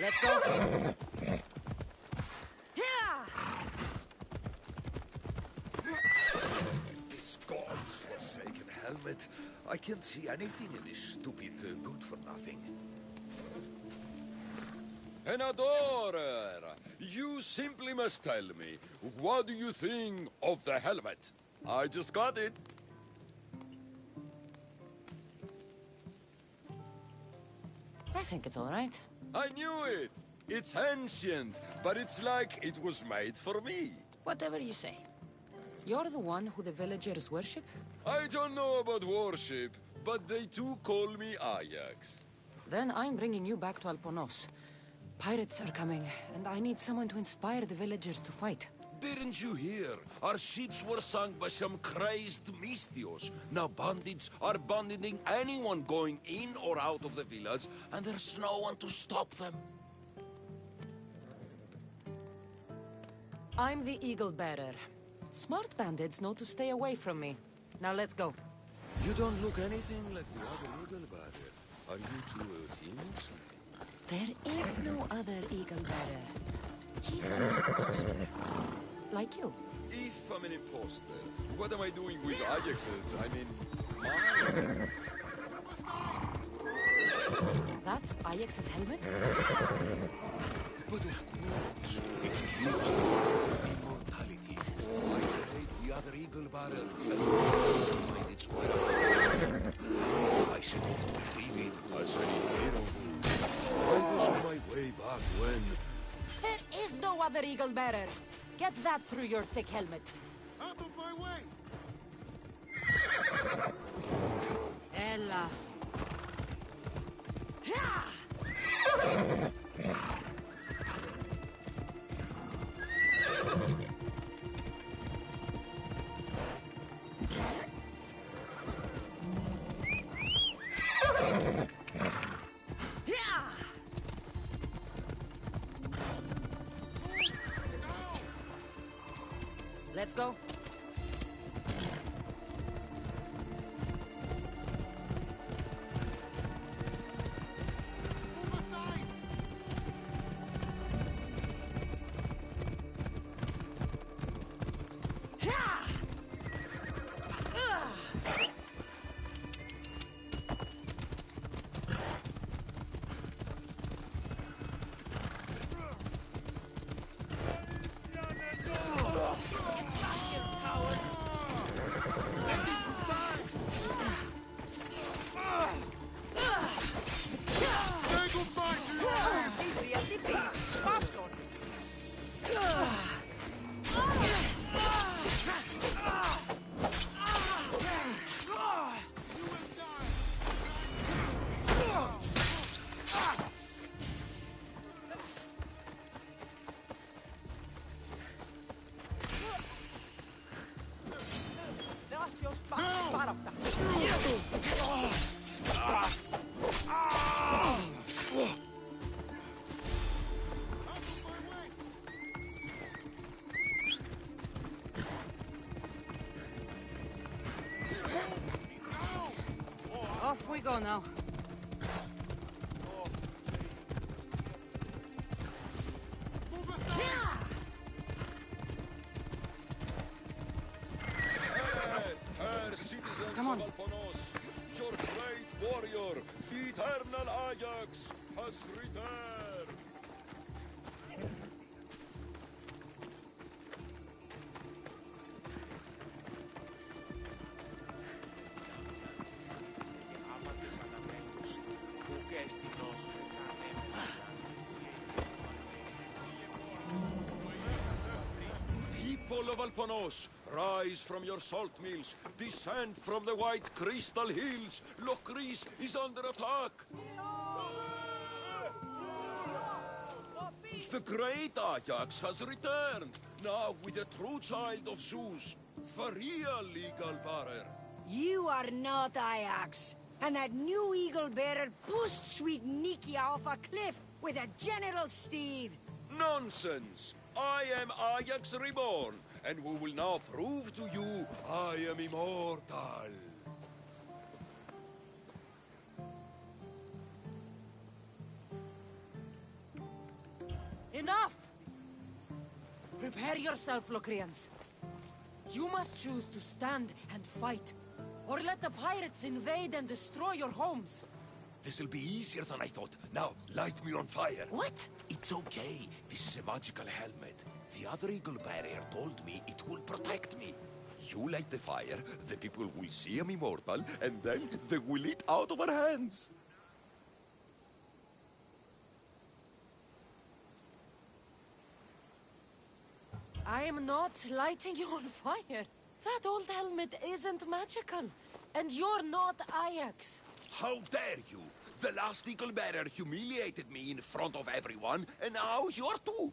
Let's go. Yeah! This god's forsaken helmet. I can't see anything in this stupid good-for-nothing. An adorer! You simply must tell me, what do you think of the helmet? I just got it. I think it's all right. I knew it! It's ancient, but it's like it was made for me. Whatever you say. You're the one who the villagers worship? I don't know about worship, but they too call me Ajax. Then I'm bringing you back to Alponos. Pirates are coming, and I need someone to inspire the villagers to fight. Didn't you hear? Our ships were sunk by some crazed Mystios. Now bandits are banditing anyone going in or out of the village, and there's no one to stop them. I'm the Eagle Bearer. Smart bandits know to stay away from me. Now let's go. You don't look anything like the other Eagle Bearer. Are you two a team or something? There is no other Eagle Bearer. He's an imposter. Like you. If I'm an imposter, what am I doing with Ajaxes? I mean, mine. That's Ajax's helmet? But of course, it gives them immortality. I trade the other Eagle Bearer and find its way out. I set off to retrieve it as an hero. I was on my way back when... There is no other Eagle Bearer. Get that through your thick helmet. Out of my way! Ella. Let's go. Off we go now. Citizens Come on. of Alponos, your great warrior, the eternal Ajax, has returned. People of Alponos, rise from your salt mills, descend from the white crystal hills. Lokris is under attack. The great Ajax has returned, now with a true child of Zeus, the real Eagle Bearer. You are not Ajax, and that new Eagle Bearer pushed sweet Nikia off a cliff with a general steed. Nonsense! I am Ajax Reborn, and we will now prove to you I am immortal. Prepare yourself, Locrians. You must choose to stand and fight, or let the pirates invade and destroy your homes. This'll be easier than I thought. Now, light me on fire. What? It's okay. This is a magical helmet. The other eagle barrier told me it will protect me. You light the fire, the people will see I'm immortal, and then they will eat out of our hands. I am not lighting you on fire. That old helmet isn't magical. And you're not Ajax. How dare you? The last eagle bearer humiliated me in front of everyone, and now you're too.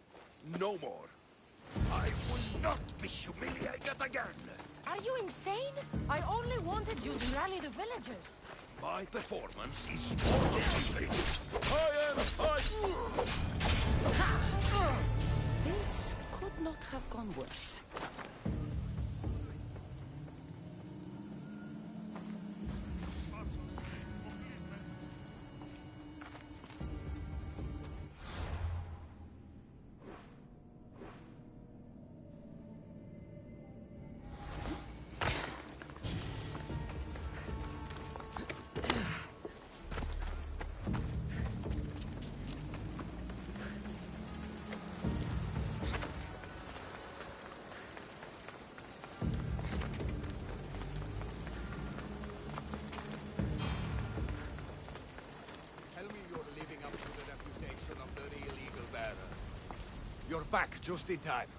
No more. I will not be humiliated again. Are you insane? I only wanted you to rally the villagers. My performance is more than secret. This could not have gone worse. You're back just in time.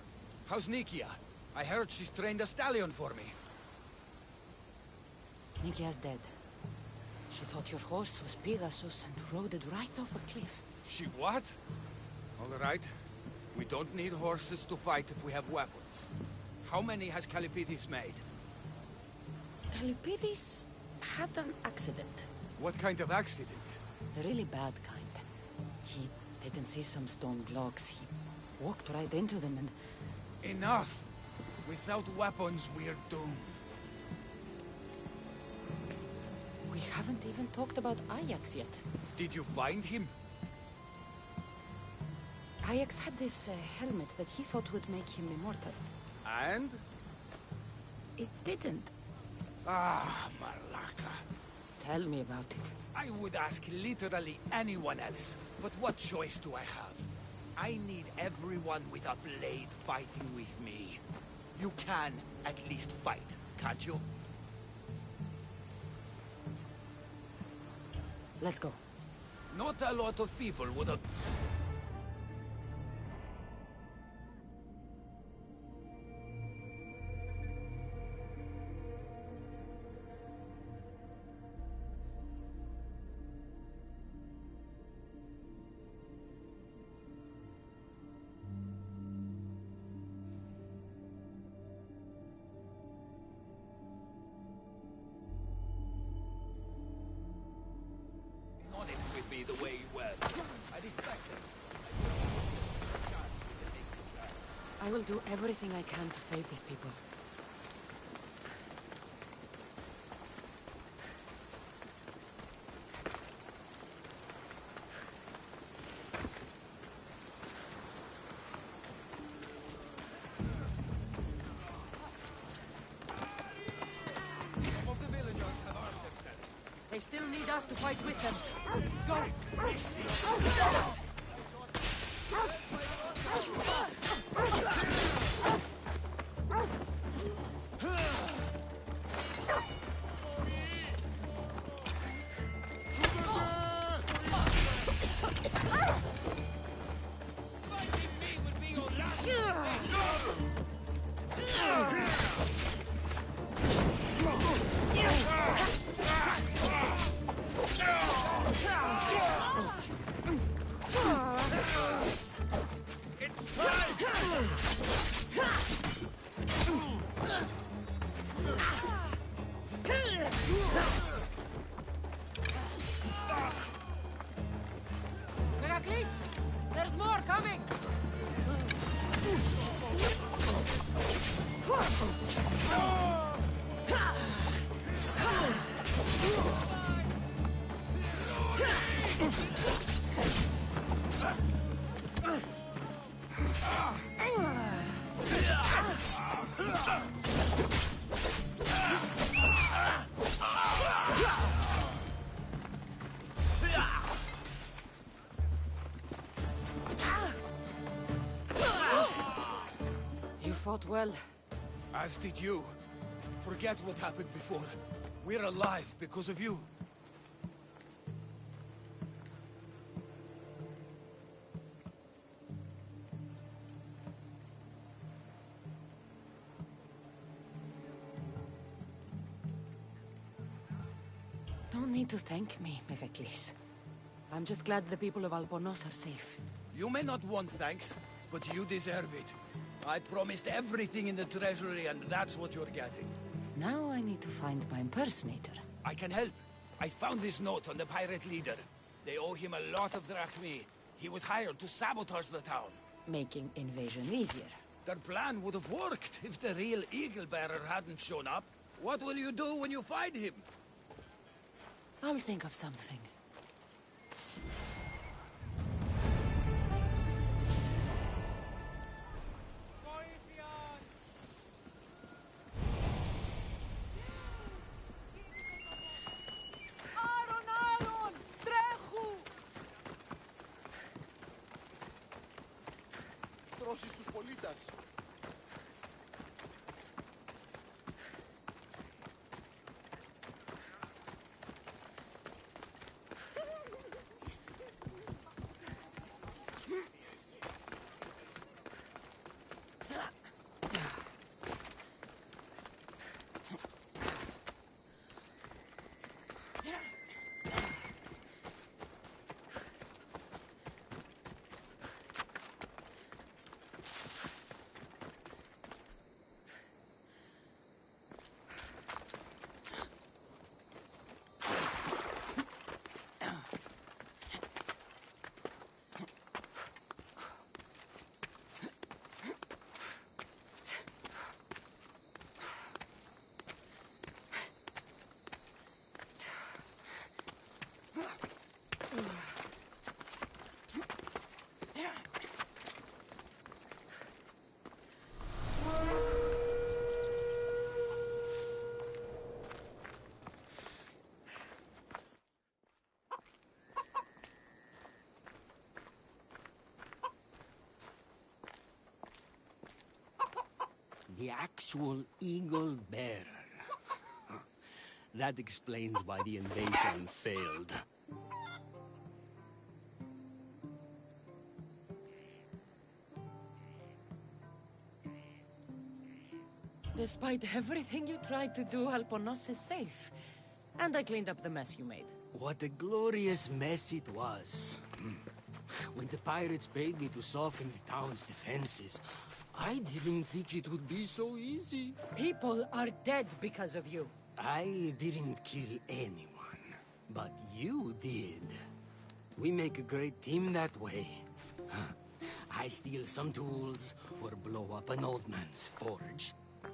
How's Nikia? I heard she's trained a stallion for me. Nikia's dead. She thought your horse was Pegasus and rode it right off a cliff. She what? All right. We don't need horses to fight if we have weapons. How many has Calipidis made? Calipidis had an accident. What kind of accident? The really bad kind. He didn't see some stone blocks. He walked right into them and... Enough! Without weapons, we're doomed. We haven't even talked about Ajax yet. Did you find him? Ajax had this helmet that he thought would make him immortal. And? It didn't. Ah, Malaka. Tell me about it. I would ask literally anyone else, but what choice do I have? I need everyone with a blade fighting with me. You can at least fight, can't you? Let's go. Not a lot of people would have... honest with me the way you were. I respect it. I will do everything I can to save these people. Some of the villagers have armed themselves. They still need us to fight with them. Go! Heracles, there's more coming! You fought well. As did you. Forget what happened before. We're alive because of you. Don't need to thank me, Megacles. I'm just glad the people of Albornoz are safe. You may not want thanks, but you deserve it. I promised everything in the treasury, and that's what you're getting. Now I need to find my impersonator. I can help. I found this note on the pirate leader. They owe him a lot of drachmi. He was hired to sabotage the town. Making invasion easier. Their plan would have worked if the real Eagle Bearer hadn't shown up. What will you do when you find him? I'll think of something. Τρώσεις τους πολίτας. The actual Eagle Bearer. That explains why the invasion failed. Despite everything you tried to do, Albornoz is safe. And I cleaned up the mess you made. What a glorious mess it was. When the pirates paid me to soften the town's defenses, I didn't think it would be so easy. People are dead because of you. I didn't kill anyone, but you did. We make a great team that way. I steal some tools or blow up an old man's forge.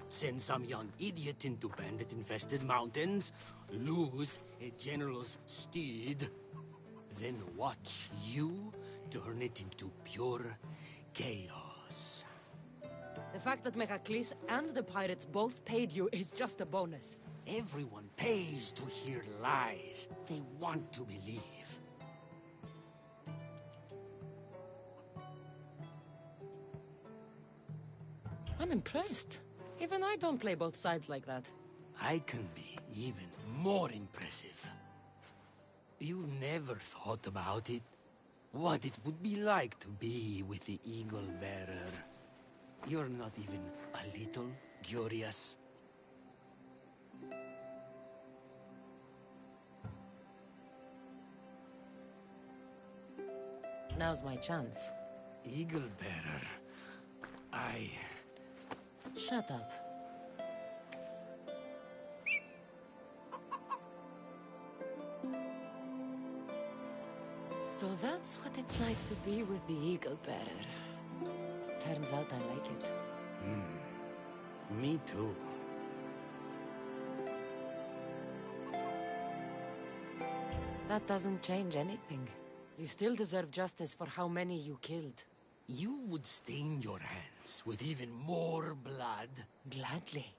Send some young idiot into bandit-infested mountains, lose a general's steed, then watch you turn it into pure chaos. The fact that Megacles and the pirates both paid you is just a bonus. Everyone pays to hear lies they want to believe. I'm impressed. Even I don't play both sides like that. I can be even more impressive. You never thought about it? What it would be like to be with the Eagle Bearer. You're not even a little curious. Now's my chance. Eagle Bearer, Shut up. So that's what it's like to be with the Eagle Bearer. Turns out I like it. Me too. That doesn't change anything. You still deserve justice for how many you killed. you would stain your hands with even more blood. Gladly.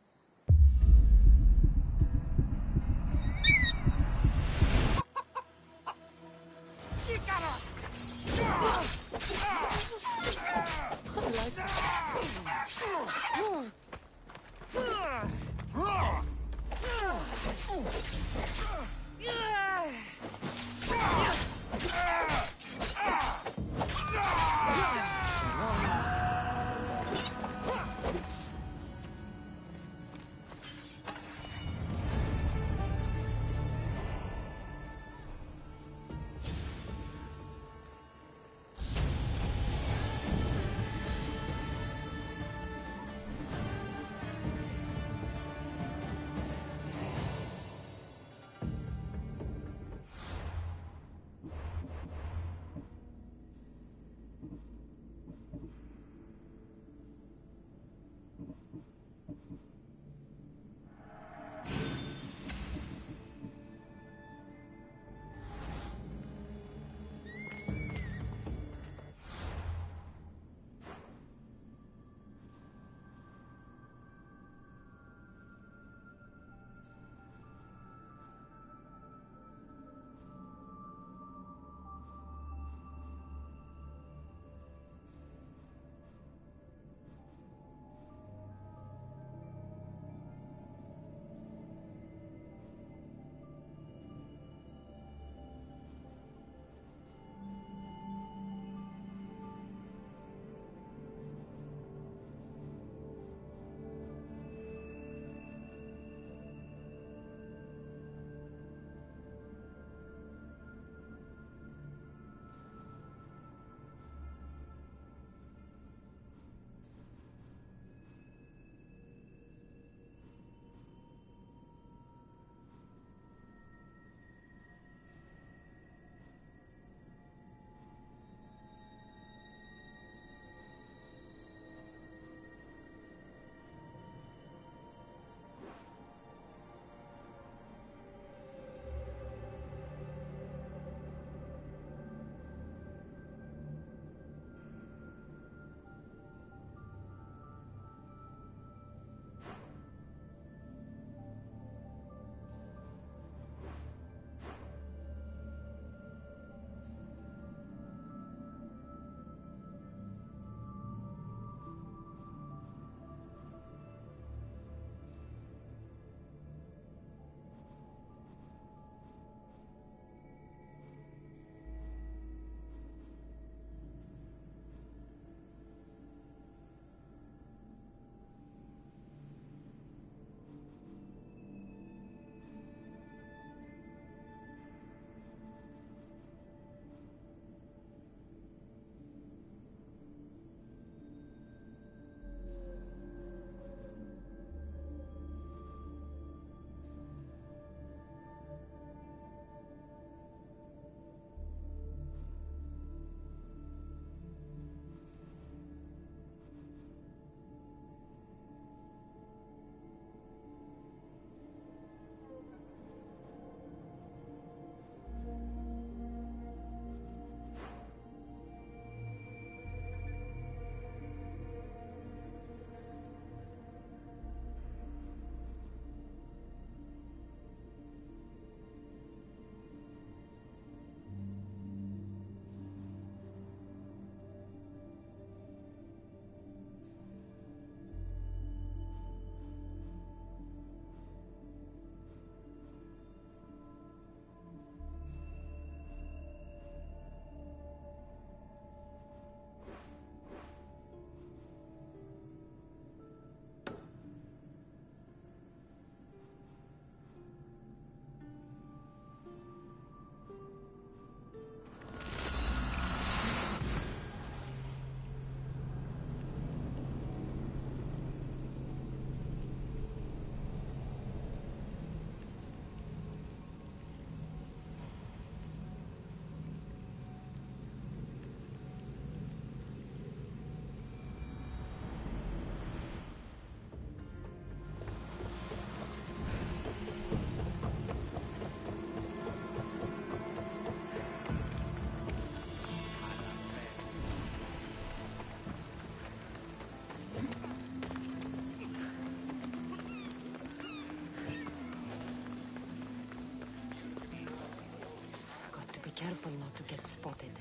careful not to get spotted.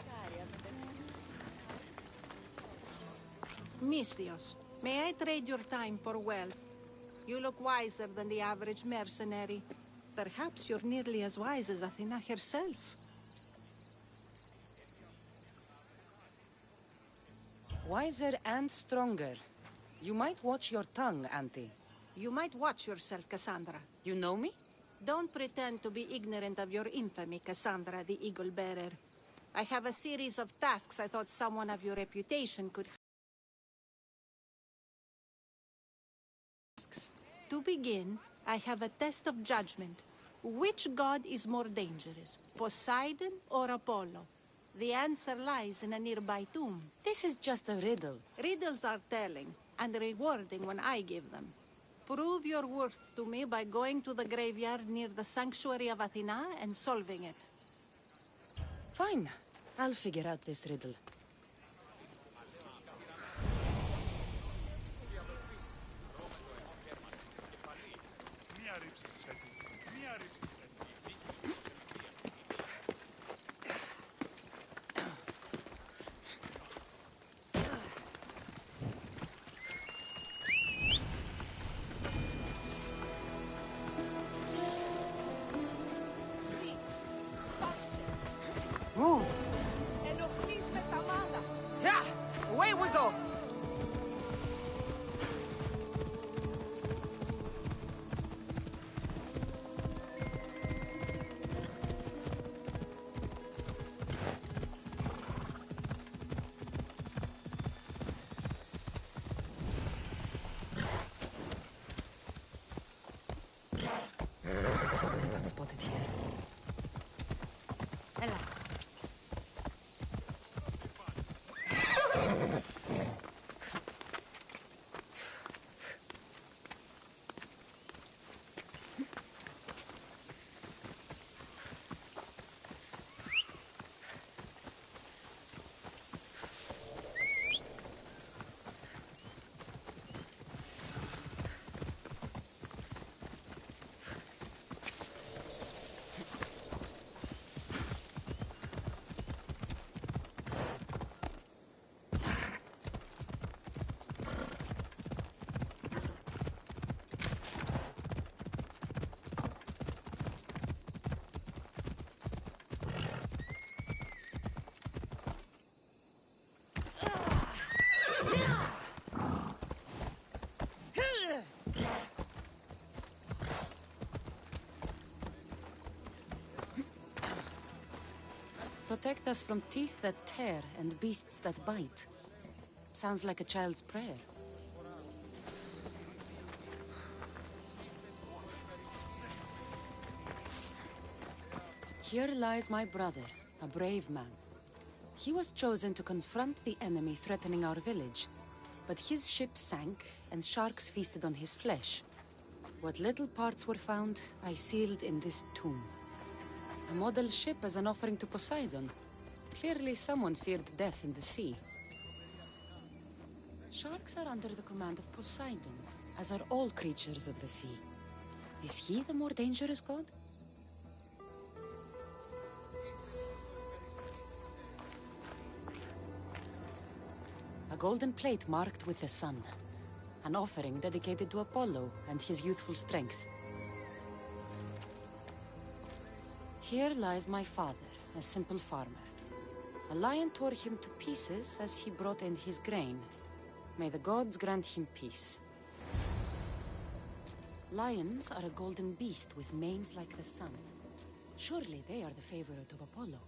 Mistios, may I trade your time for wealth? You look wiser than the average mercenary. Perhaps you're nearly as wise as Athena herself. Wiser and stronger. You might watch your tongue, Auntie. You might watch yourself, Cassandra. You know me? Don't pretend to be ignorant of your infamy, Cassandra the Eagle Bearer. I have a series of tasks I thought someone of your reputation could. To begin, I have a test of judgment. Which god is more dangerous, Poseidon or Apollo? The answer lies in a nearby tomb. This is just a riddle. Riddles are telling and rewarding when I give them. Prove your worth to me by going to the graveyard near the sanctuary of Athena and solving it. Fine. I'll figure out this riddle. Move! Yeah! Away we go! Trouble if I'm spotted here. Hello. Protect us from teeth that tear and beasts that bite. Sounds like a child's prayer. Here lies my brother, a brave man. He was chosen to confront the enemy threatening our village, but his ship sank and sharks feasted on his flesh. What little parts were found, I sealed in this tomb. A model ship as an offering to Poseidon. Clearly someone feared death in the sea. Sharks are under the command of Poseidon, as are all creatures of the sea. Is he the more dangerous god? A golden plate marked with the sun. An offering dedicated to Apollo and his youthful strength. Here lies my father, a simple farmer. A lion tore him to pieces as he brought in his grain. May the gods grant him peace. Lions are a golden beast with manes like the sun. Surely they are the favorite of Apollo.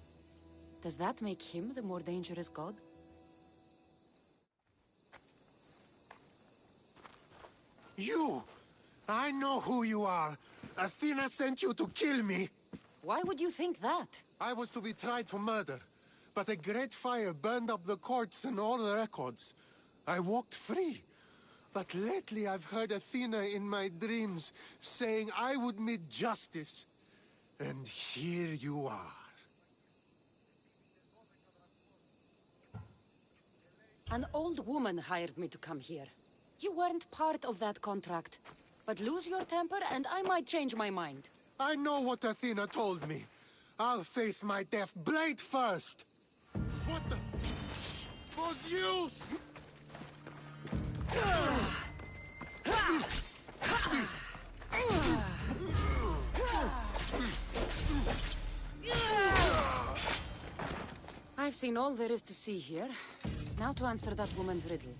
Does that make him the more dangerous god? You! I know who you are! Athena sent you to kill me! Why would you think that? I was to be tried for murder, but a great fire burned up the courts and all the records. I walked free. But lately I've heard Athena in my dreams saying I would meet justice. And here you are. An old woman hired me to come here. You weren't part of that contract. But lose your temper and I might change my mind. I know what Athena told me. I'll face my death blade first! What the? For Zeus! I've seen all there is to see here. Now to answer that woman's riddle.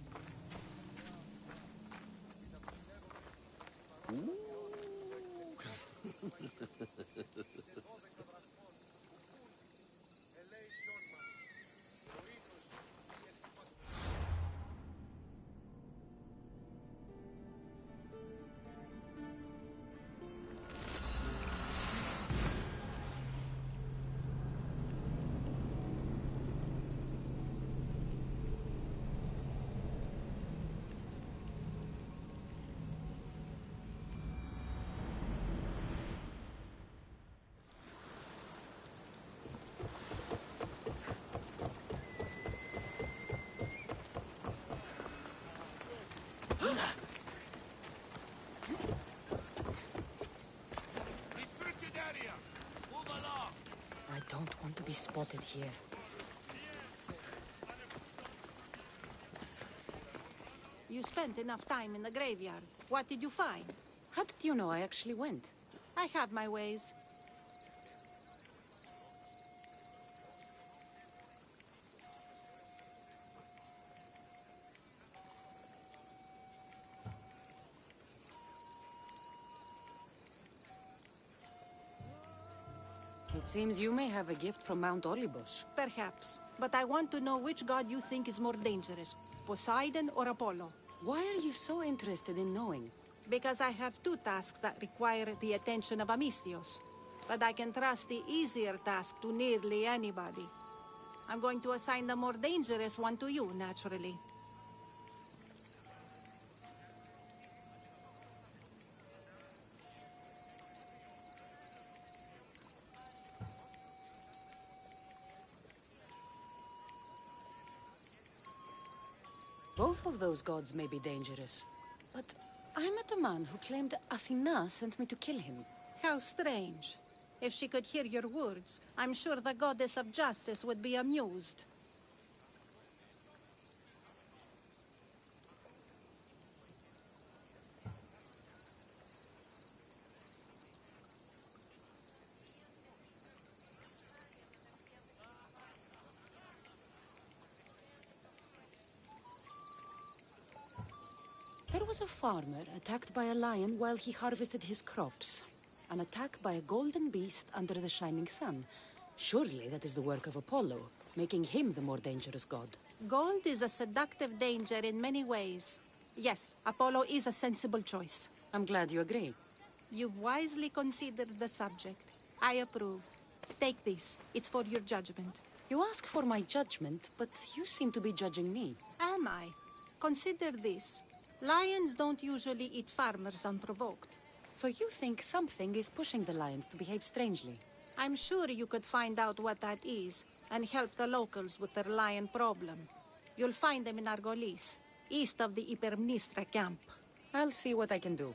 Restricted area! Move along! I don't want to be spotted here. You spent enough time in the graveyard. What did you find? How did you know I actually went? I have my ways. It seems you may have a gift from Mount Olympus. Perhaps. But I want to know which god you think is more dangerous, Poseidon or Apollo. Why are you so interested in knowing? Because I have two tasks that require the attention of Amistios. But I can trust the easier task to nearly anybody. I'm going to assign the more dangerous one to you, naturally. Both of those gods may be dangerous. But I met a man who claimed Athena sent me to kill him. How strange. If she could hear your words, I'm sure the goddess of justice would be amused. There was a farmer attacked by a lion while he harvested his crops. An attack by a golden beast under the shining sun. Surely that is the work of Apollo, making him the more dangerous god. Gold is a seductive danger in many ways. Yes, Apollo is a sensible choice. I'm glad you agree. You've wisely considered the subject. I approve. Take this. It's for your judgment. You ask for my judgment, but you seem to be judging me. Am I? Consider this. Lions don't usually eat farmers unprovoked. So you think something is pushing the lions to behave strangely? I'm sure you could find out what that is and help the locals with their lion problem. You'll find them in Argolis, east of the Hypermnestra camp. I'll see what I can do.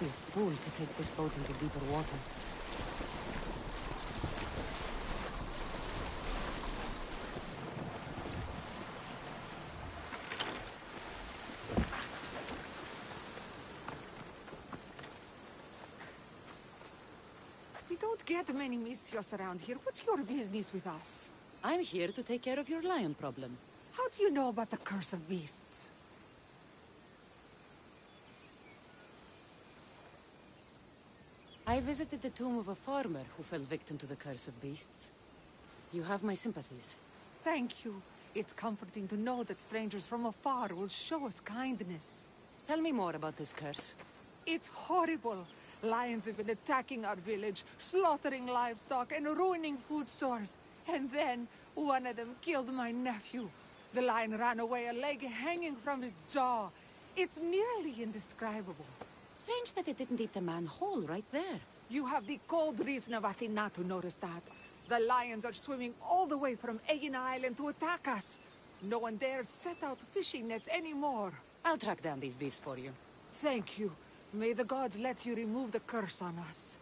be a fool to take this boat into deeper water. We don't get many Mistios around here. What's your business with us? I'm here to take care of your lion problem. How do you know about the curse of beasts? I visited the tomb of a farmer who fell victim to the curse of beasts. You have my sympathies. Thank you. It's comforting to know that strangers from afar will show us kindness. Tell me more about this curse. It's horrible. Lions have been attacking our village, slaughtering livestock and ruining food stores. And then, one of them killed my nephew. The lion ran away, a leg hanging from his jaw. It's nearly indescribable. Strange that it didn't eat the man whole right there. You have the cold reason of Athena to notice that. The lions are swimming all the way from Aegina Island to attack us. No one dares set out fishing nets anymore. I'll track down these beasts for you. Thank you. May the gods let you remove the curse on us.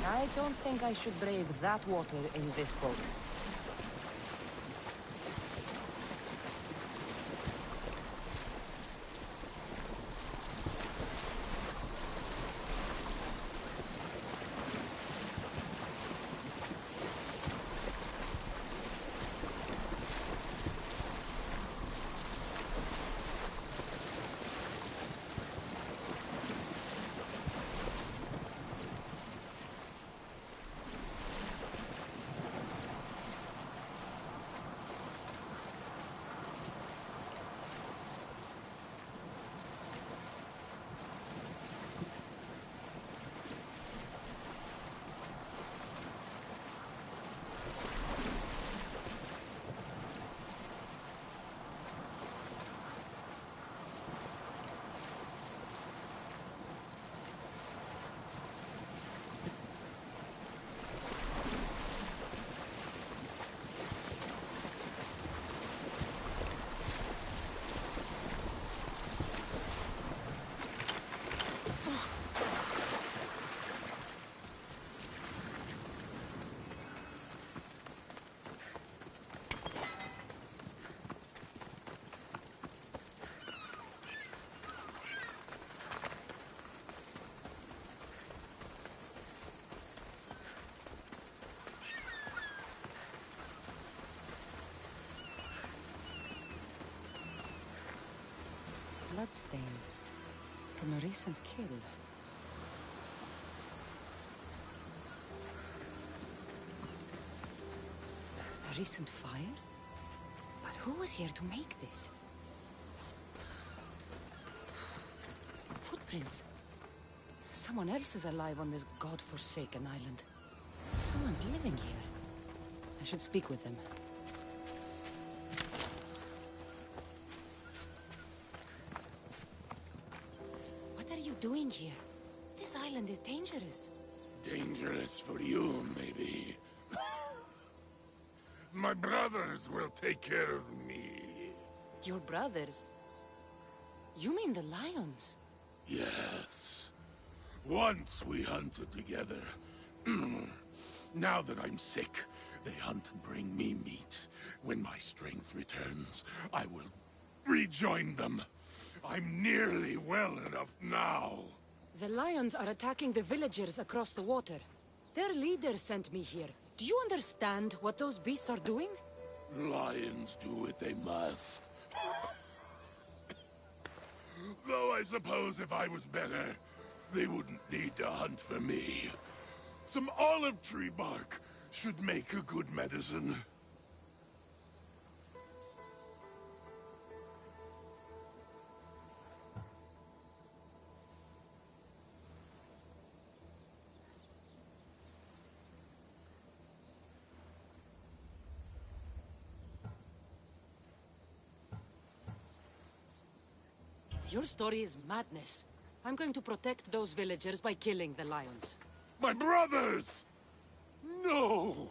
I don't think I should brave that water in this boat. Bloodstains from a recent kill. A recent fire? But who was here to make this? Footprints. Someone else is alive on this god-forsaken island. Someone's living here. I should speak with them. What are you doing here? This island is dangerous. Dangerous for you, maybe. My brothers will take care of me. Your brothers? You mean the lions? Yes. Once we hunted together. Now that I'm sick, they hunt and bring me meat. When my strength returns, I will rejoin them. I'm nearly well enough now. The lions are attacking the villagers across the water. Their leader sent me here. Do you understand what those beasts are doing? Lions do what they must. Though I suppose if I was better, they wouldn't need to hunt for me. Some olive tree bark should make a good medicine. Your story is madness. I'm going to protect those villagers by killing the lions. My brothers! No!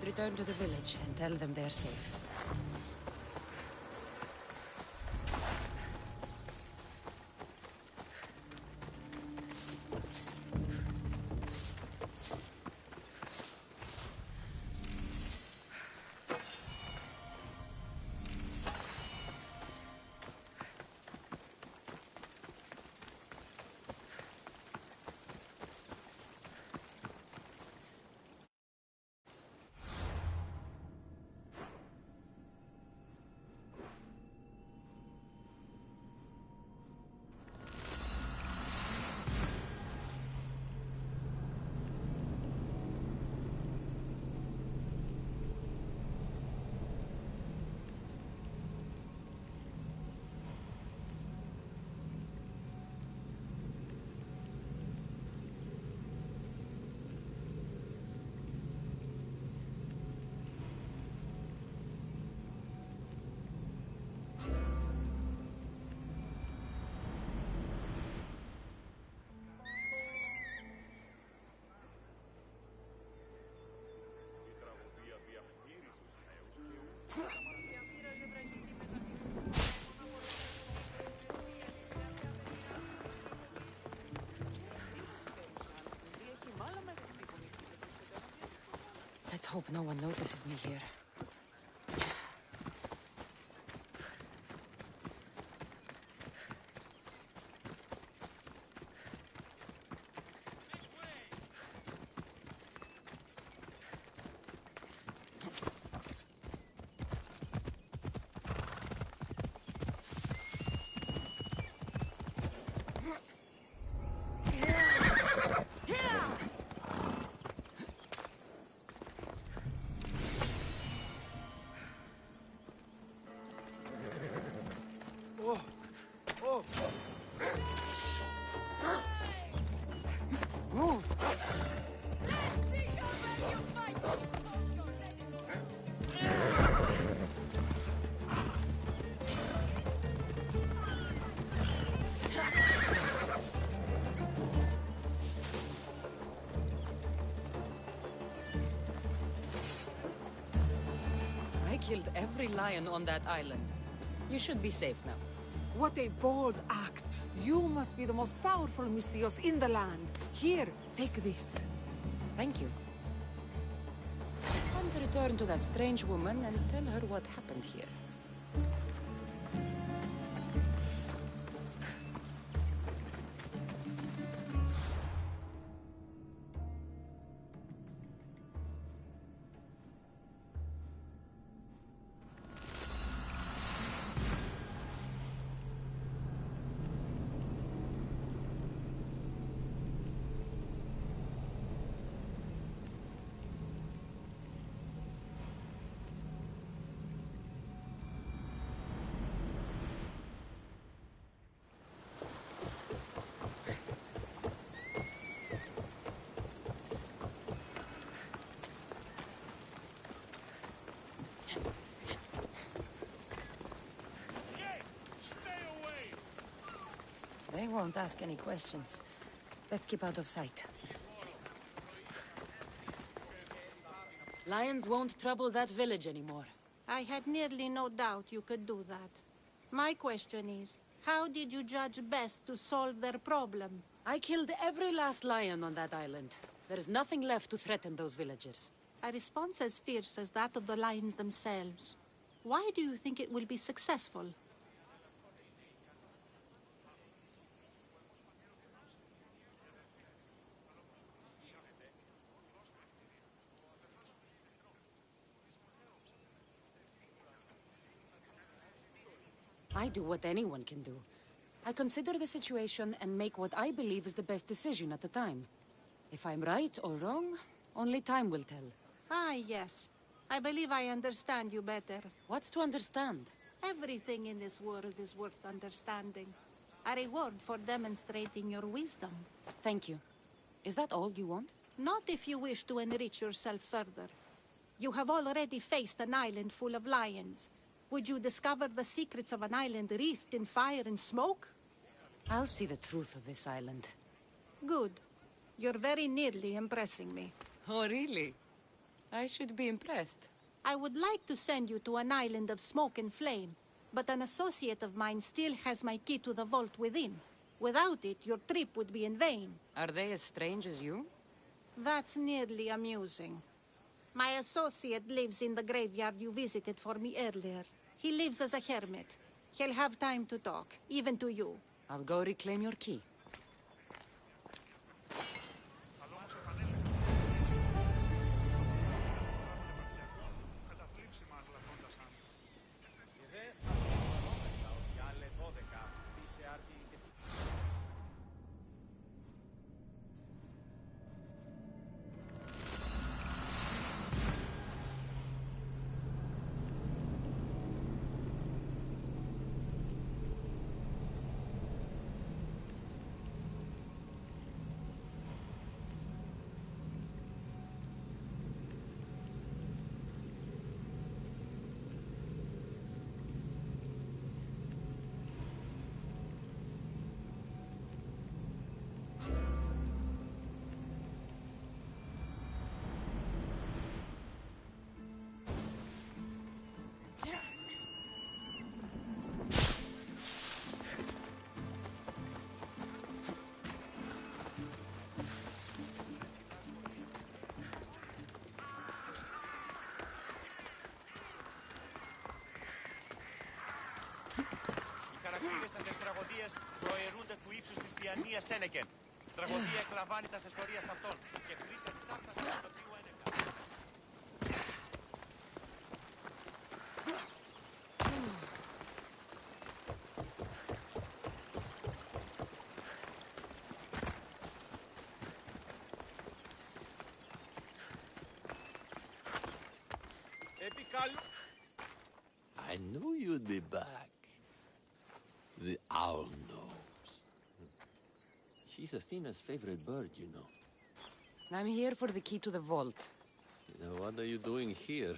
Return to the village and tell them they're safe. Let's hope no one notices me here. Move! I killed every lion on that island. You should be safe now. What a bold act. You must be the most powerful Mystios in the land. Here, take this. Thank you. Time to return to that strange woman and tell her what happened here. They won't ask any questions. Let's keep out of sight. Lions won't trouble that village anymore. I had nearly no doubt you could do that. My question is, how did you judge best to solve their problem? I killed every last lion on that island. There is nothing left to threaten those villagers. A response as fierce as that of the lions themselves. Why do you think it will be successful? I do what anyone can do. I consider the situation and make what I believe is the best decision at the time. If I'm right or wrong, only time will tell. Ah, yes. I believe I understand you better. What's to understand? Everything in this world is worth understanding. A reward for demonstrating your wisdom. Thank you. Is that all you want? Not if you wish to enrich yourself further. You have already faced an island full of lions. Would you discover the secrets of an island wreathed in fire and smoke? I'll see the truth of this island. Good. You're very nearly impressing me. Oh, really? I should be impressed. I would like to send you to an island of smoke and flame, but an associate of mine still has my key to the vault within. Without it, your trip would be in vain. Are they as strange as you? That's nearly amusing. My associate lives in the graveyard you visited for me earlier. He lives as a hermit. He'll have time to talk, even to you. I'll go reclaim your key. Τις τραγωδίες προαιρούνται του ύψους της τιανίας Σένεκεν. Τραγωδία εκλαμβάνει τας ιστορίας αυτών και κρύβεται τάχτας του τοπίου Ένεκα. I knew you'd be back. The owl knows. She's Athena's favorite bird, you know. I'm here for the key to the vault. Now, what are you doing here?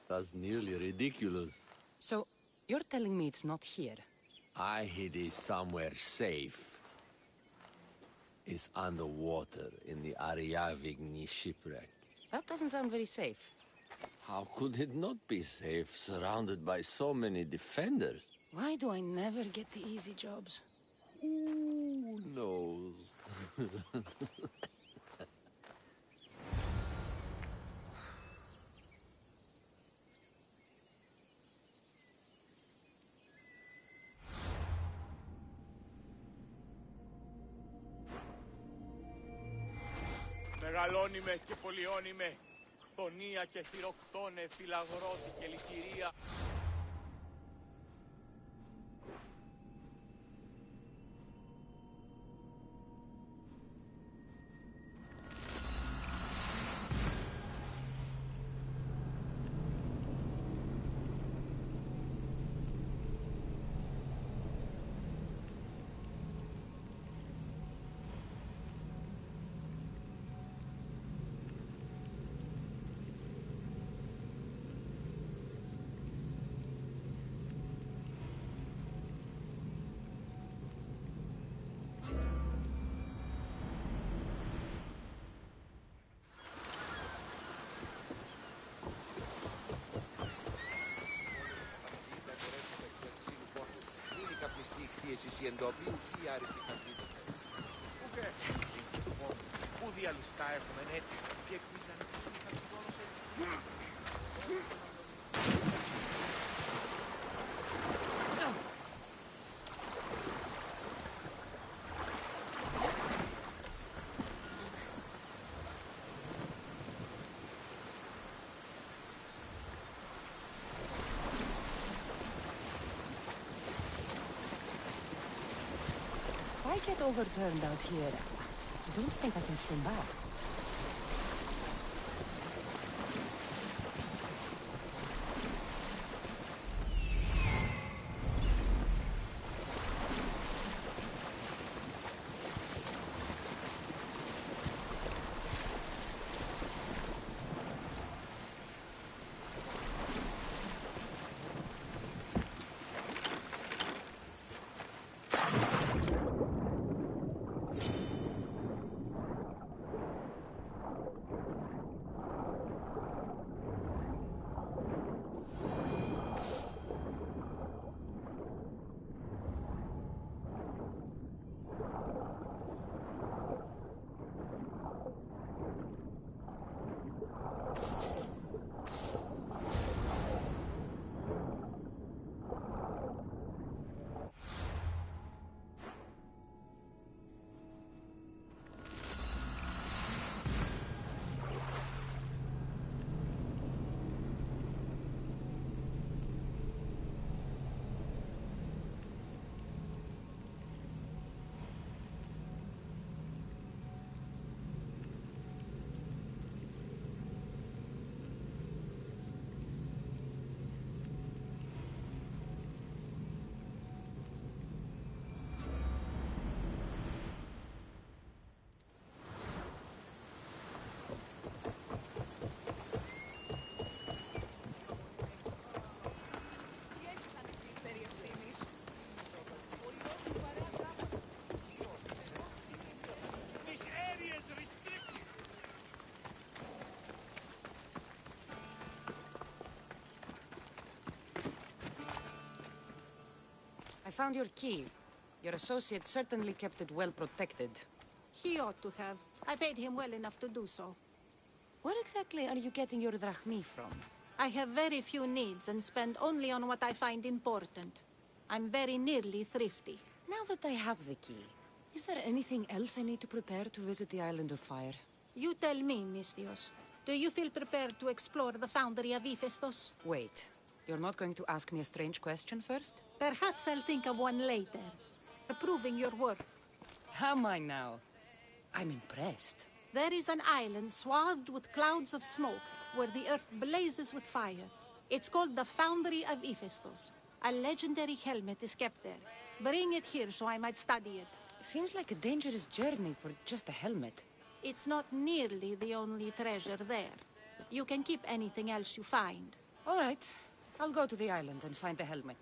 That's nearly ridiculous. So, you're telling me it's not here? I hid it somewhere safe. It's underwater in the Ariavigny shipwreck. That doesn't sound very safe. How could it not be safe, surrounded by so many defenders? Why do I never get the easy jobs? Who knows? Μεγαλώνει και πολιώνει με, χθονία και χειροκτώνε, φυλαγρώτη και λυτηρία. Εσύ εντόπιου ή άριστη χαρτίδα. Ούτε, πού διαλυστά έχουμε έτοιμο και εκπίσανε τη χαρτιδόνωσε. If I get overturned out here, I don't think I can swim back. I found your key. Your associate certainly kept it well protected. He ought to have. I paid him well enough to do so. Where exactly are you getting your drachmi from? I have very few needs and spend only on what I find important. I'm very nearly thrifty. Now that I have the key, is there anything else I need to prepare to visit the Island of Fire? You tell me, Mistios. Do you feel prepared to explore the foundry of Hephaestus? Wait, you're not going to ask me a strange question first? Perhaps I'll think of one later. Proving your worth. Am I now? I'm impressed. There is an island swathed with clouds of smoke, where the earth blazes with fire. It's called the Foundry of Hephaestus. A legendary helmet is kept there. Bring it here so I might study it. Seems like a dangerous journey for just a helmet. It's not nearly the only treasure there. You can keep anything else you find. All right. I'll go to the island and find the helmet.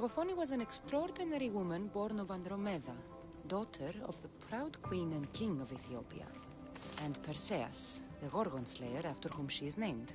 Gorgofoni was an extraordinary woman born of Andromeda, daughter of the proud queen and king of Ethiopia, and Perseus, the Gorgon slayer after whom she is named.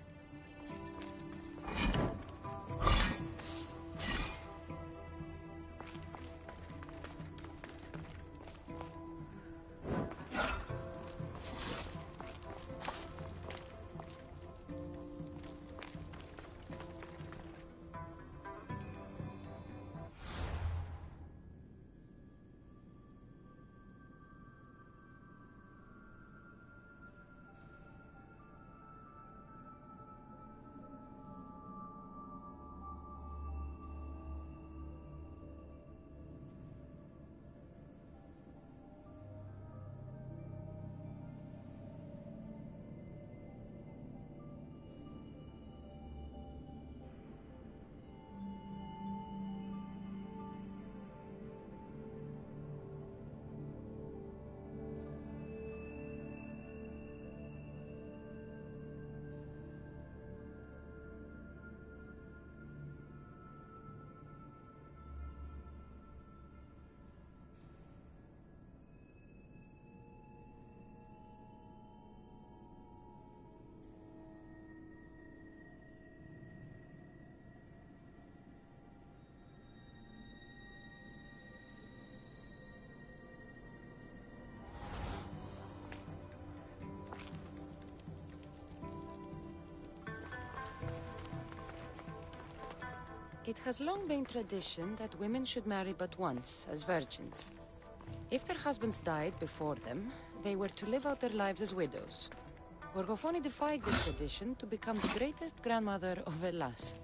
It has long been tradition that women should marry but once, as virgins. If their husbands died before them, they were to live out their lives as widows. Gorgofoni defied this tradition to become the greatest grandmother of Hellas.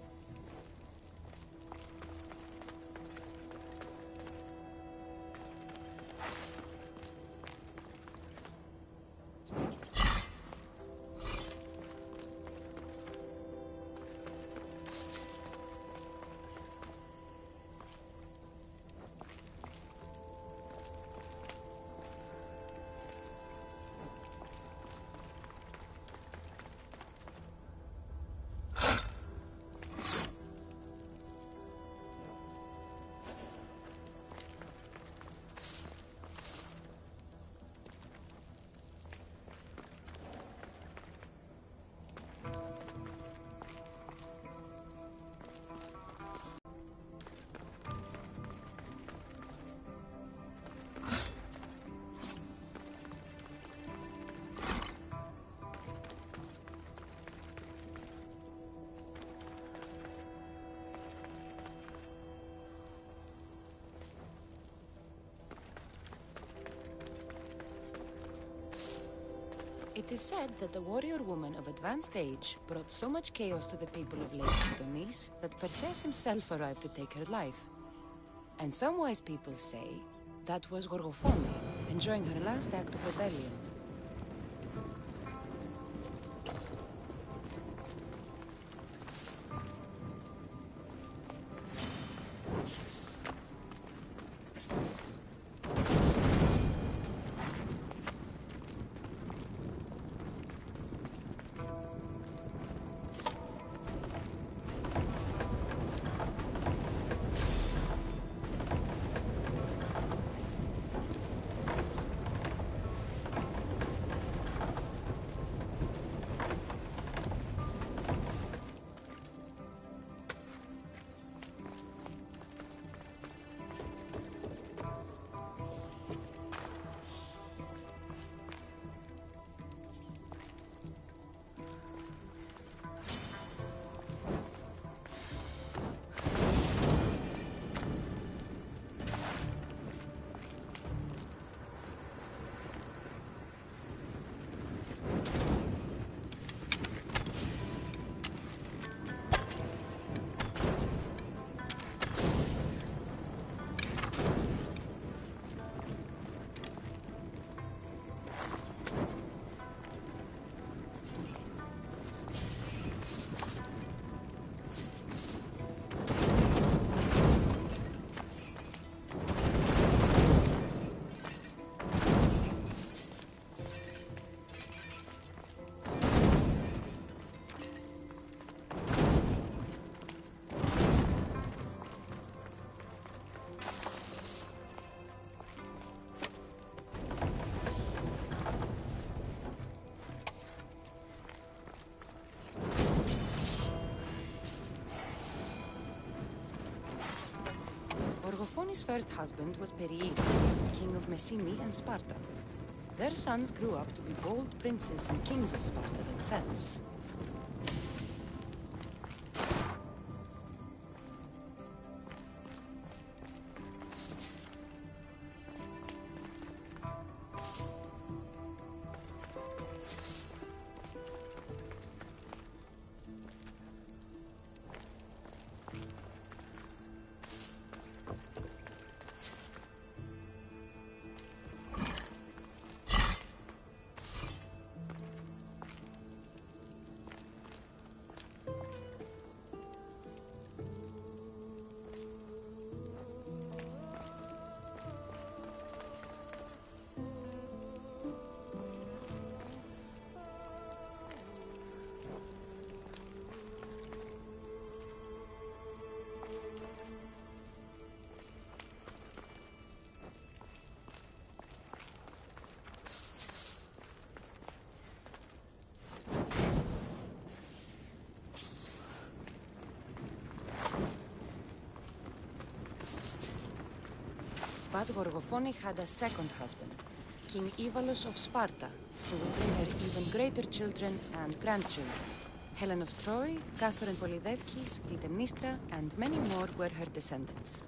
It is said that the warrior woman of advanced age brought so much chaos to the people of Lake Sidonis that Perseus himself arrived to take her life. And some wise people say that was Gorgofoni, enjoying her last act of rebellion. Antony's first husband was Perietes, king of Messini and Sparta. Their sons grew up to be bold princes and kings of Sparta themselves. But Gorgophone had a second husband, King Ivalos of Sparta, who would bring her even greater children and grandchildren. Helen of Troy, Castor and Polydeuces, Clytemnestra, and many more were her descendants.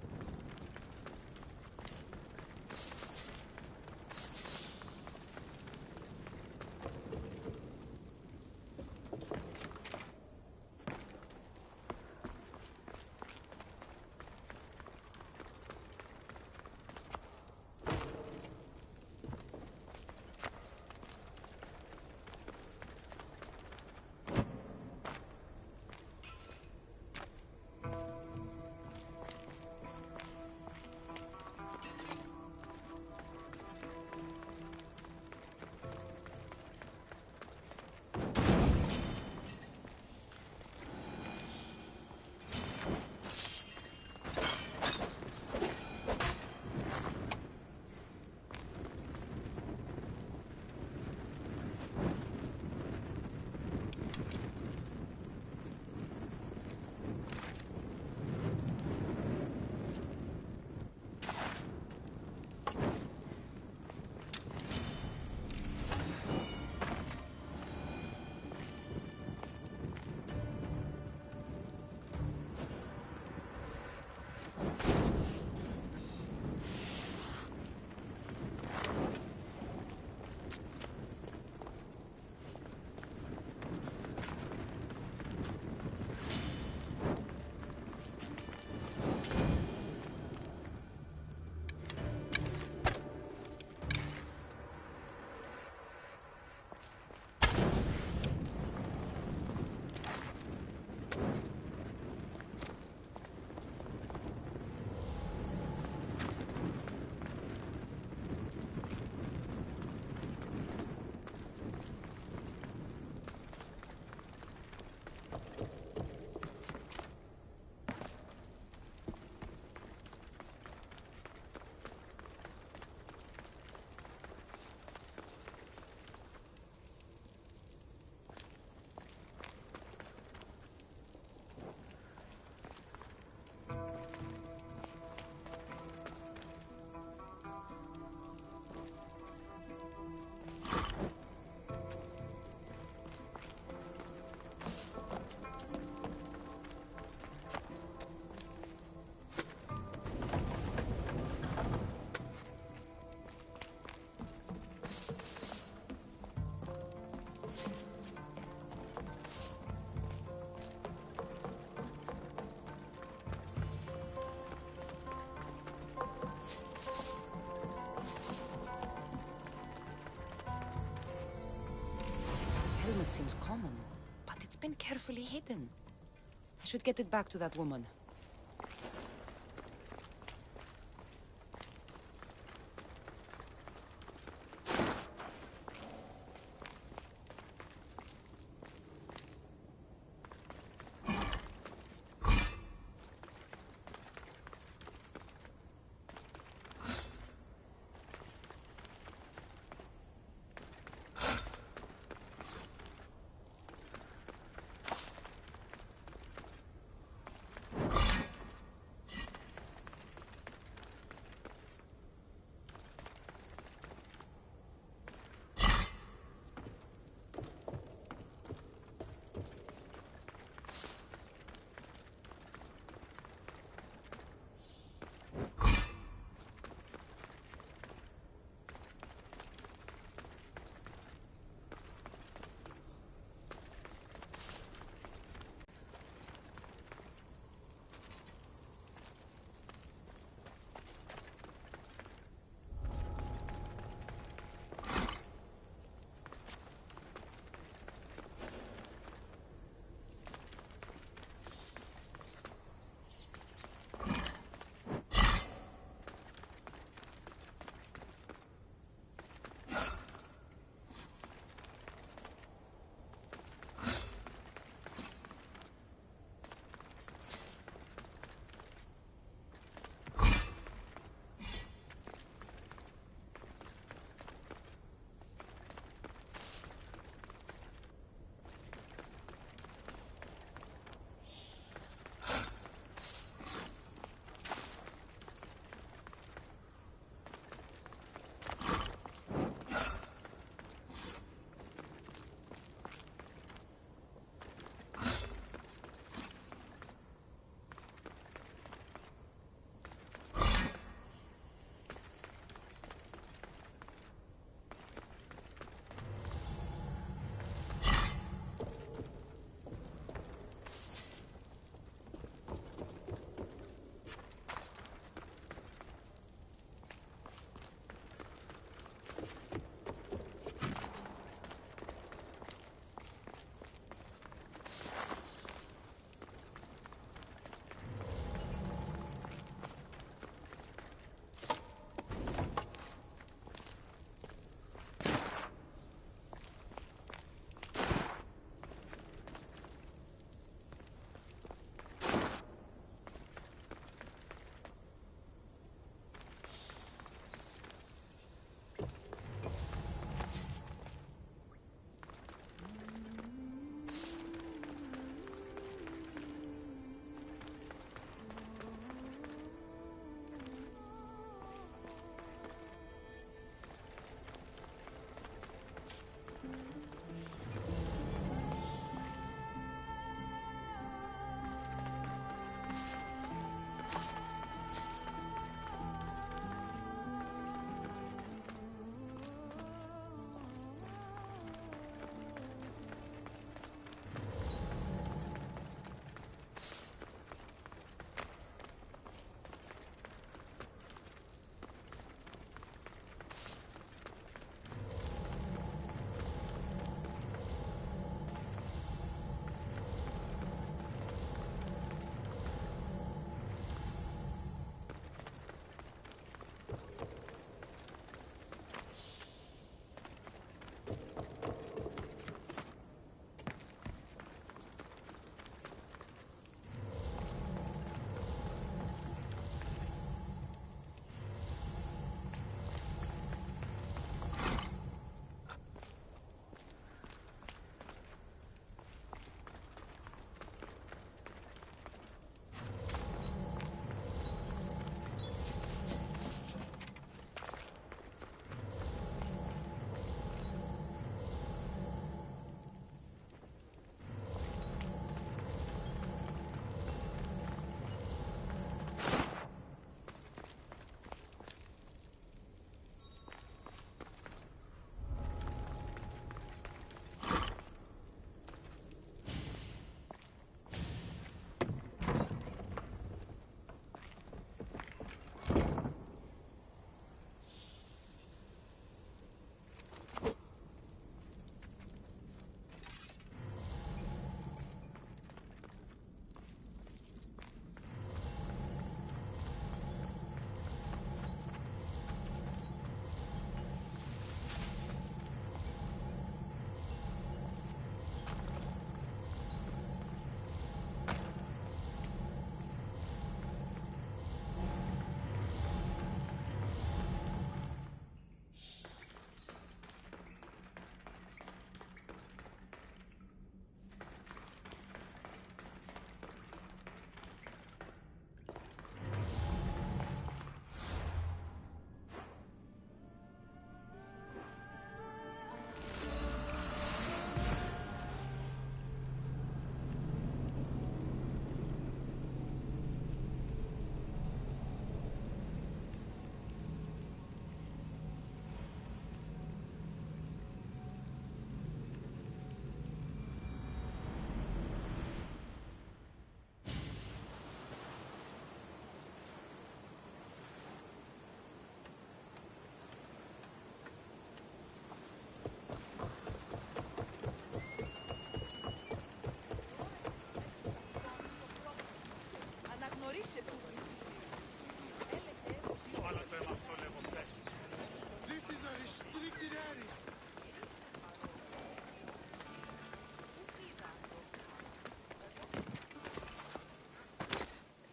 Helmet seems common, but it's been carefully hidden. I should get it back to that woman.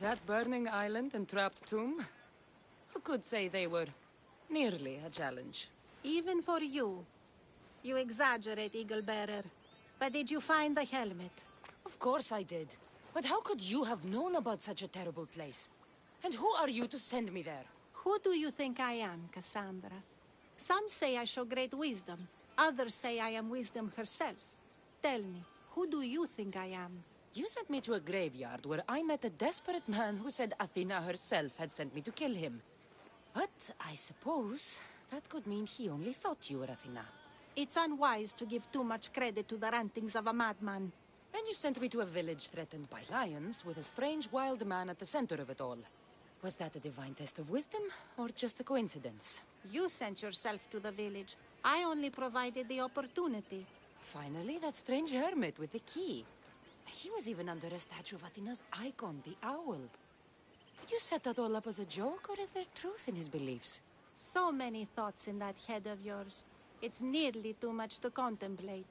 That burning island and trapped tomb? Who could say they were nearly a challenge? Even for you. You exaggerate, Eagle Bearer. But did you find the helmet? Of course I did. But how could you have known about such a terrible place? And who are you to send me there? Who do you think I am, Cassandra? Some say I show great wisdom. Others say I am wisdom herself. Tell me, who do you think I am? You sent me to a graveyard where I met a desperate man who said Athena herself had sent me to kill him. But I suppose that could mean he only thought you were Athena. It's unwise to give too much credit to the rantings of a madman. Then you sent me to a village threatened by lions with a strange wild man at the center of it all. Was that a divine test of wisdom, or just a coincidence? You sent yourself to the village. I only provided the opportunity. Finally, that strange hermit with the key. He was even under a statue of Athena's icon, the owl. Did you set that all up as a joke, or is there truth in his beliefs? So many thoughts in that head of yours. It's nearly too much to contemplate.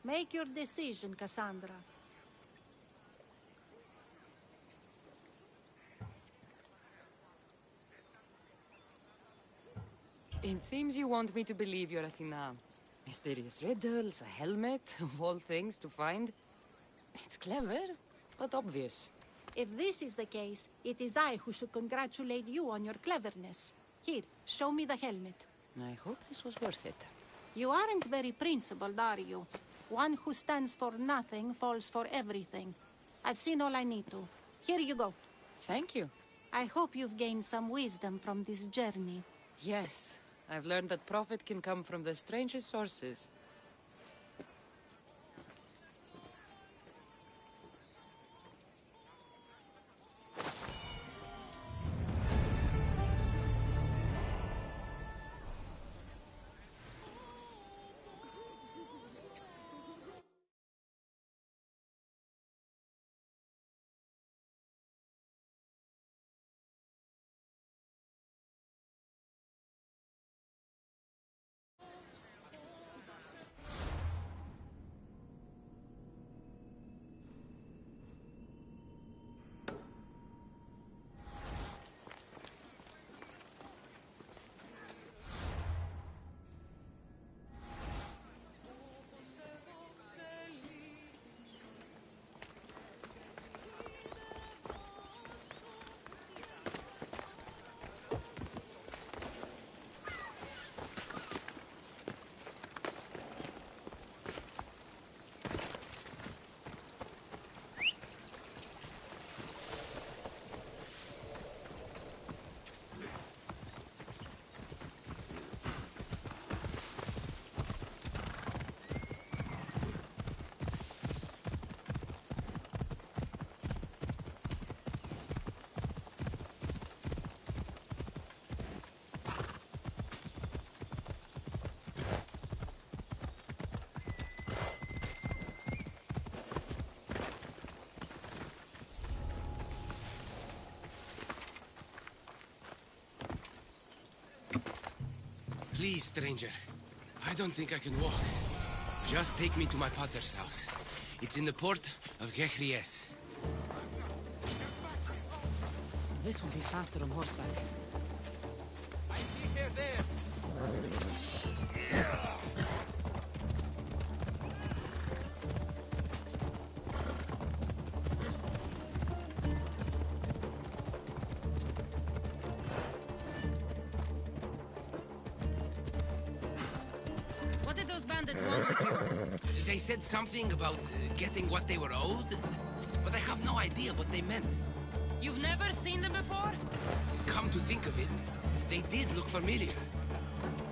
Make your decision, Cassandra. It seems you want me to believe you're Athena. Mysterious riddles, a helmet, of all things to find. It's clever, but obvious. If this is the case, it is I who should congratulate you on your cleverness. Here, show me the helmet. I hope this was worth it. You aren't very principled, are you? One who stands for nothing falls for everything. I've seen all I need to. Here you go. Thank you. I hope you've gained some wisdom from this journey. Yes, I've learned that profit can come from the strangest sources. Please, stranger. I don't think I can walk. Just take me to my father's house. It's in the port of Gehries. This will be faster on horseback. I see her there. What did those bandits want with you? They said something about getting what they were owed, but I have no idea what they meant. You've never seen them before? Come to think of it, they did look familiar.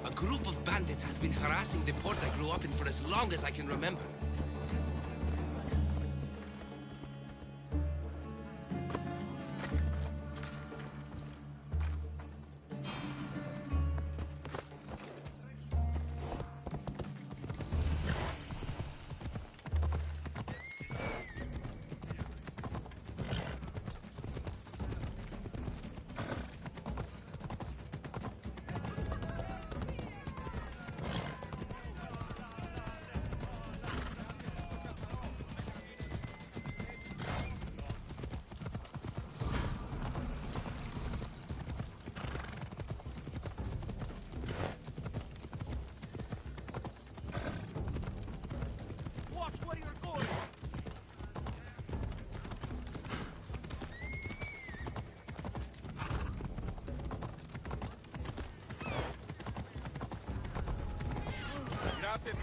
A group of bandits has been harassing the port I grew up in for as long as I can remember. Here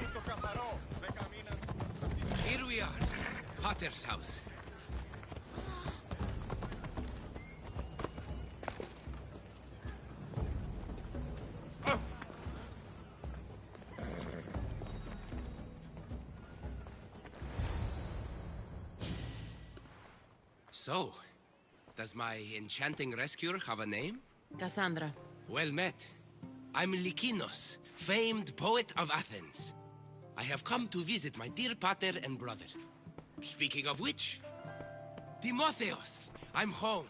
we are, Potter's house. So, does my enchanting rescuer have a name? Cassandra. Well met. I'm Lykinos, famed poet of Athens. I have come to visit my dear pater and brother. Speaking of which, Timotheos, I'm home.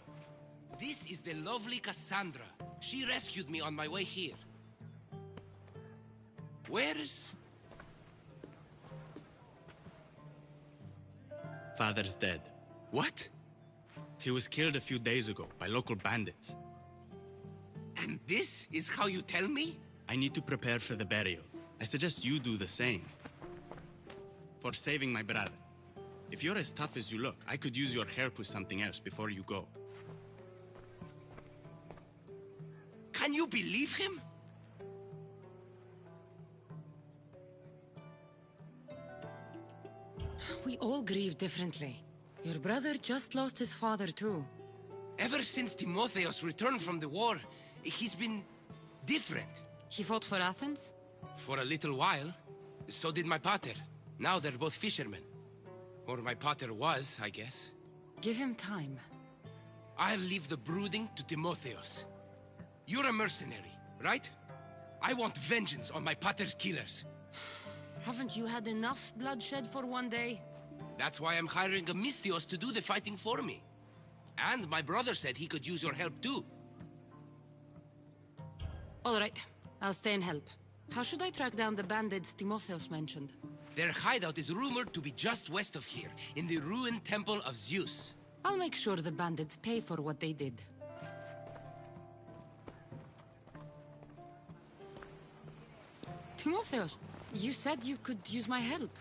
This is the lovely Cassandra. She rescued me on my way here. Where's... Father's dead. What? He was killed a few days ago by local bandits. And this is how you tell me? I need to prepare for the burial. I suggest you do the same. For saving my brother. If you're as tough as you look, I could use your help with something else before you go. Can you believe him? We all grieve differently. Your brother just lost his father too. Ever since Timotheos returned from the war, he's been different. He fought for Athens? For a little while. So did my pater. Now they're both fishermen. Or my pater was, I guess. Give him time. I'll leave the brooding to Timotheos. You're a mercenary, right? I want vengeance on my pater's killers. Haven't you had enough bloodshed for one day? That's why I'm hiring a Mystios to do the fighting for me. And my brother said he could use your help too. All right, I'll stay and help. How should I track down the bandits Timotheos mentioned? Their hideout is rumored to be just west of here, in the ruined temple of Zeus. I'll make sure the bandits pay for what they did. Timotheos, you said you could use my help.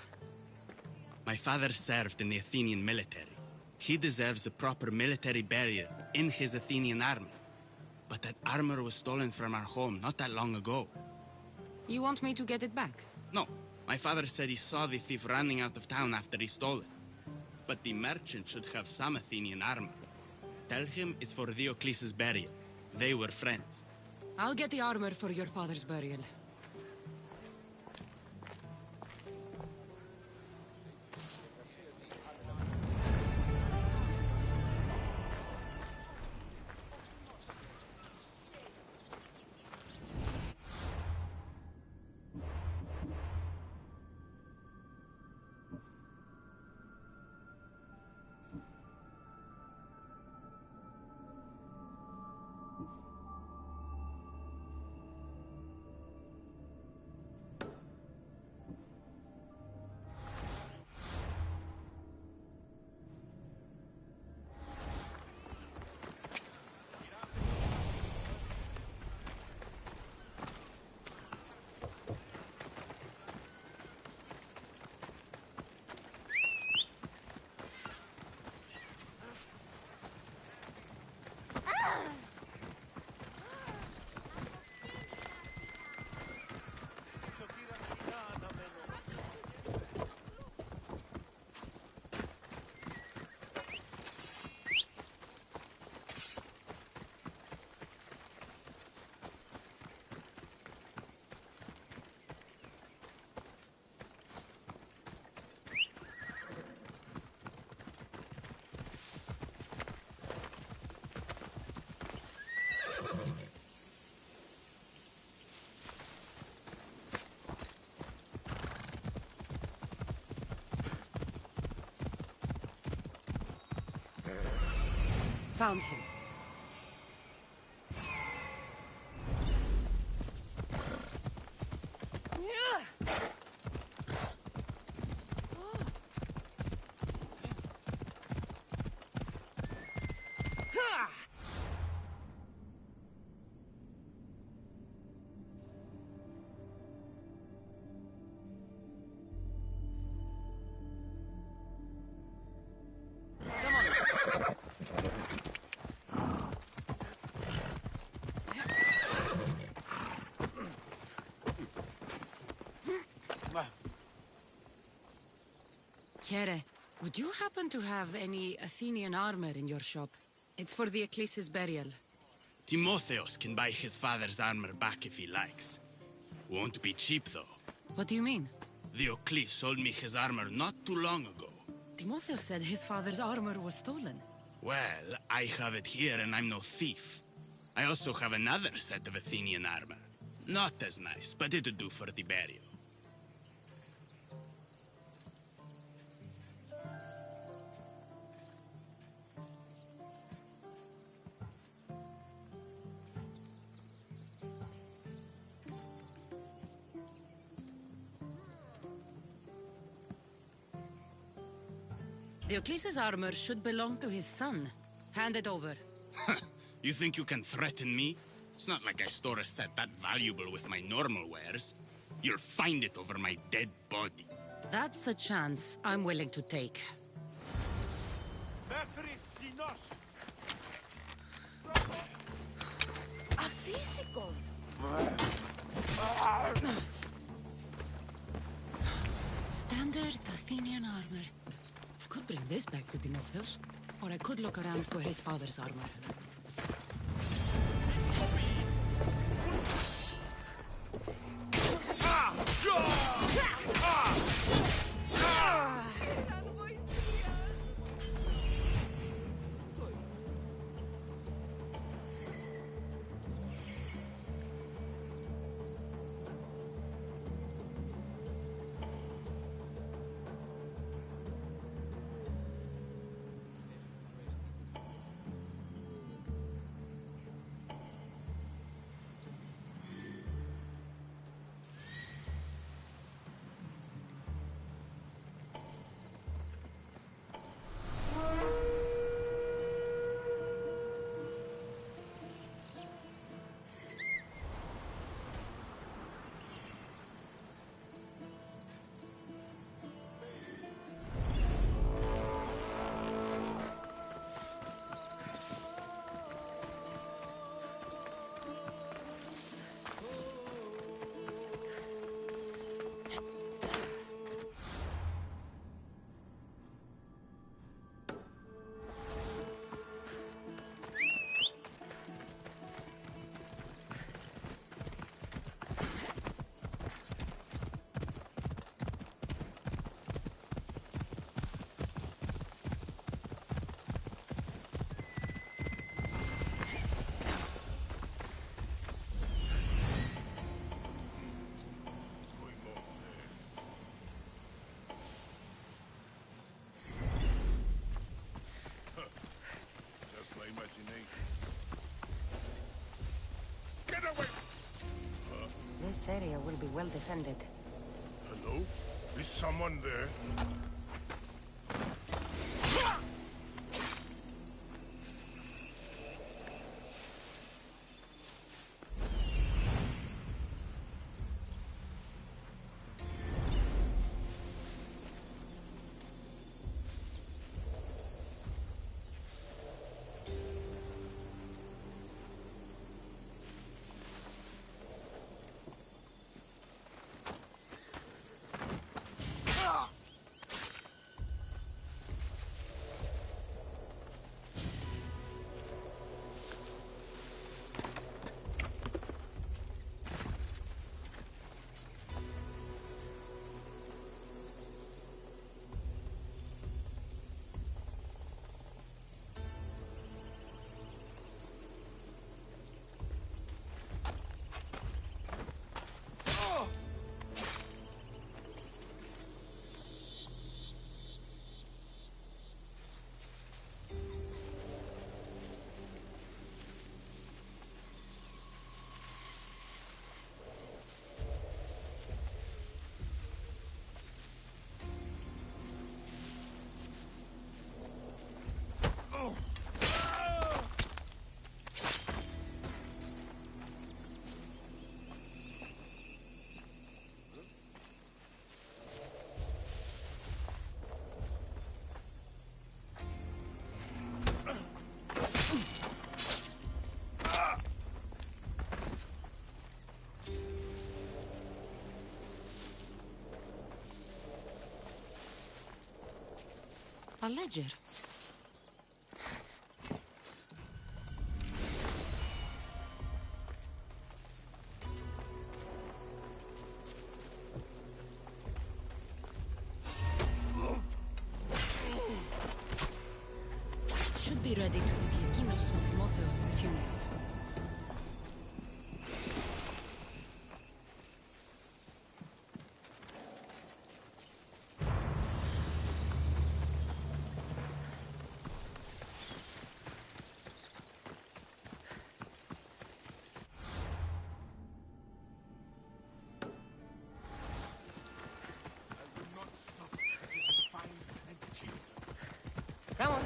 My father served in the Athenian military. He deserves a proper military burial in his Athenian armor. But that armor was stolen from our home not that long ago. You want me to get it back? No. My father said he saw the thief running out of town after he stole it. But the merchant should have some Athenian armor. Tell him it's for Diocles' burial. They were friends. I'll get the armor for your father's burial. Found him. Kere, would you happen to have any Athenian armor in your shop? It's for the Ecclesi's burial. Timotheos can buy his father's armor back if he likes. Won't be cheap, though. What do you mean? The Eccles sold me his armor not too long ago. Timotheus said his father's armor was stolen. Well, I have it here and I'm no thief. I also have another set of Athenian armor. Not as nice, but it'll do for the burial. The Ecclesi's armor should belong to his son. Hand it over. You think you can threaten me? It's not like I store a set that valuable with my normal wares. You'll find it over my dead body. That's a chance I'm willing to take. A physical! Standard Athenian armor. I could bring this back to Timotheus, or I could look around for his father's armor. This area will be well defended. Hello? Is someone there? A ledger. Should be ready to meet Lekinos and Timotheos in the funeral. Come on.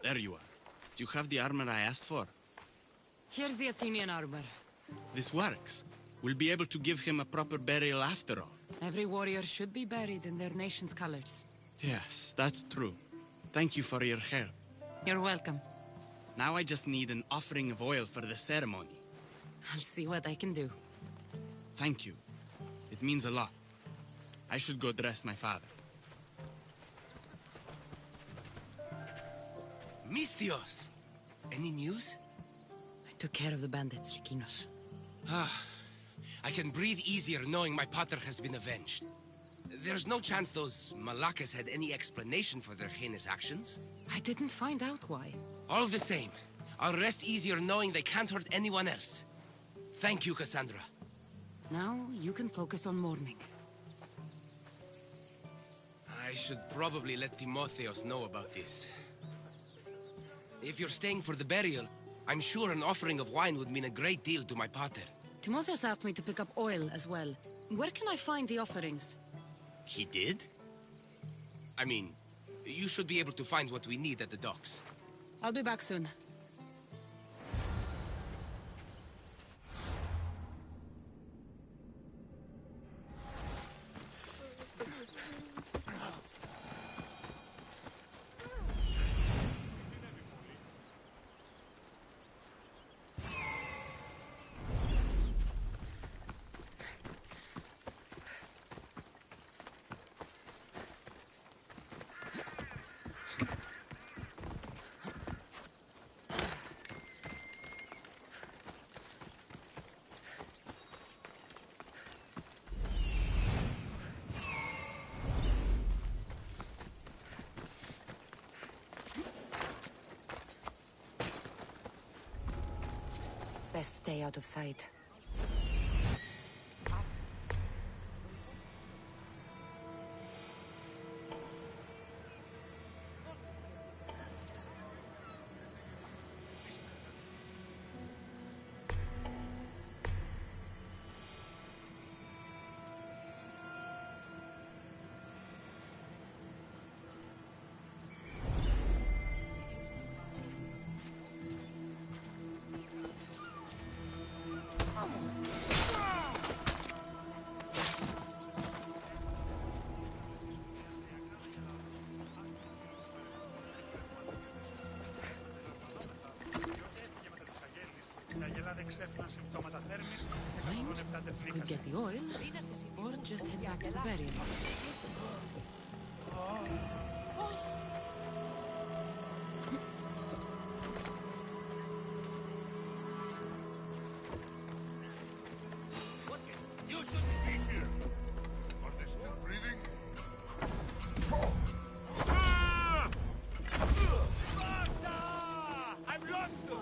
There you are. Do you have the armor I asked for? Here's the Athenian armor. This works. We'll be able to give him a proper burial after all. Every warrior should be buried in their nation's colors. Yes, that's true. Thank you for your help. You're welcome. Now I just need an offering of oil for the ceremony. I'll see what I can do. Thank you. It means a lot. I should go dress my father. Mistios! Any news? I took care of the bandits, Lekinos. I can breathe easier knowing my pater has been avenged. There's no chance those Malakas had any explanation for their heinous actions? I didn't find out why. All the same, I'll rest easier knowing they can't hurt anyone else. Thank you, Cassandra. Now you can focus on mourning. I should probably let Timotheos know about this. If you're staying for the burial, I'm sure an offering of wine would mean a great deal to my pater. Timotheos asked me to pick up oil as well. Where can I find the offerings? He did? I mean, you should be able to find what we need at the docks. I'll be back soon. Best stay out of sight. Could get the oil, or just head back to the burial. You shouldn't be here. Are they still breathing? I've lost them!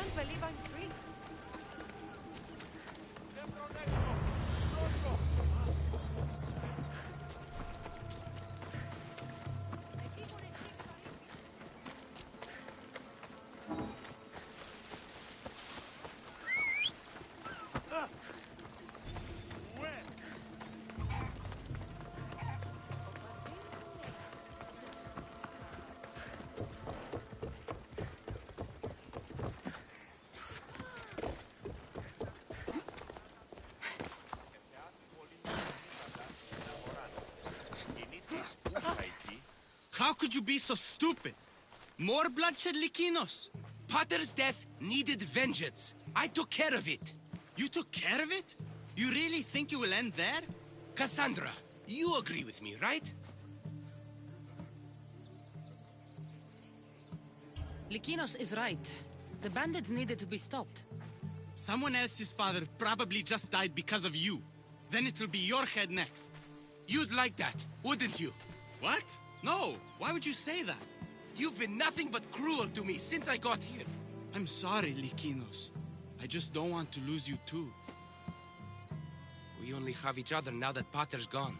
can't believe I'm free. How could you be so stupid? More bloodshed, Likinos? Potter's death needed vengeance. I took care of it. You took care of it? You really think it will end there? Cassandra, you agree with me, right? Likinos is right. The bandits needed to be stopped. Someone else's father probably just died because of you. Then it will be your head next. You'd like that, wouldn't you? What? No, why would you say that? You've been nothing but cruel to me since I got here. I'm sorry, Likinos. I just don't want to lose you too. We only have each other now that Potter's gone.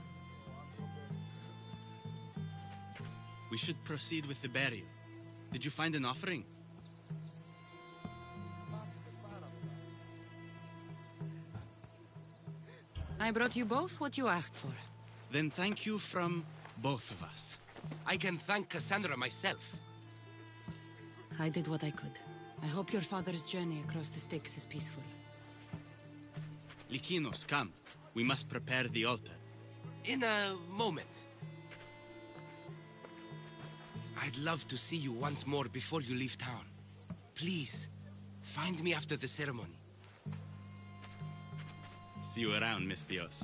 We should proceed with the burial. Did you find an offering? I brought you both what you asked for. Then thank you from both of us. I can thank Cassandra myself. I did what I could. I hope your father's journey across the Styx is peaceful. Likinos, come. We must prepare the altar. In a moment. I'd love to see you once more before you leave town. Please, find me after the ceremony. See you around, Mistios.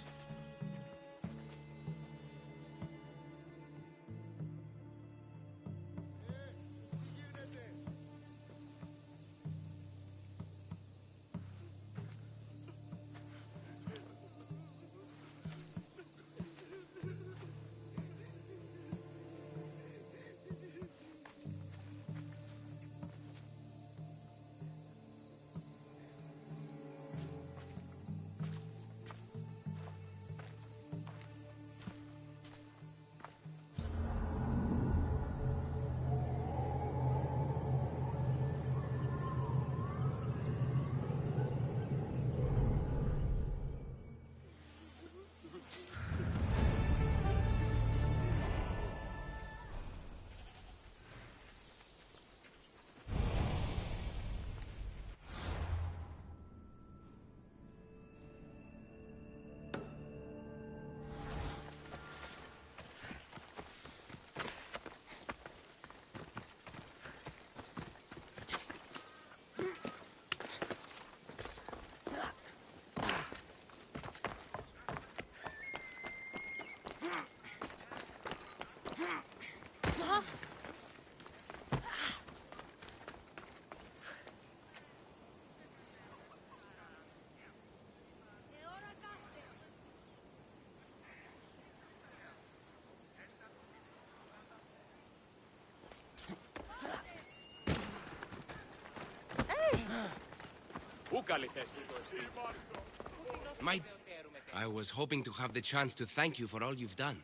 I was hoping to have the chance to thank you for all you've done.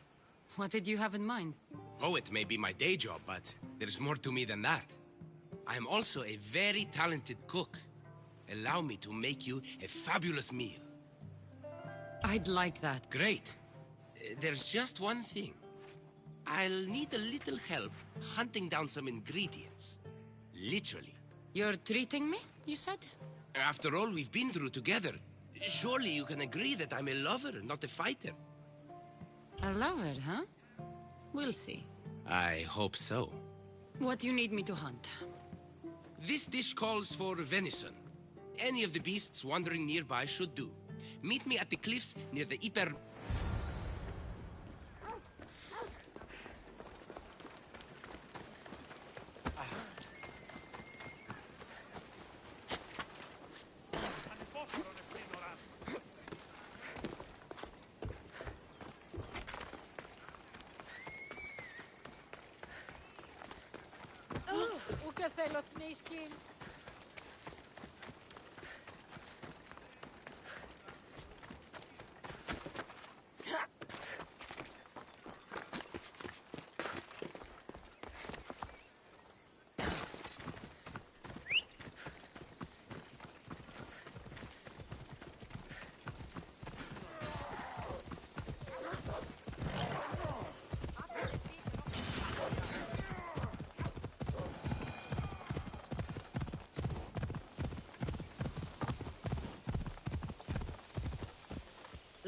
What did you have in mind? Oh, it may be my day job, but there's more to me than that. I am also a very talented cook. Allow me to make you a fabulous meal. I'd like that. Great. There's just one thing. I'll need a little help hunting down some ingredients. Literally. You're treating me, you said? After all we've been through together, surely you can agree that I'm a lover, not a fighter. A lover, huh? We'll see. I hope so. What do you need me to hunt? This dish calls for venison. Any of the beasts wandering nearby should do. Meet me at the cliffs near the Iper...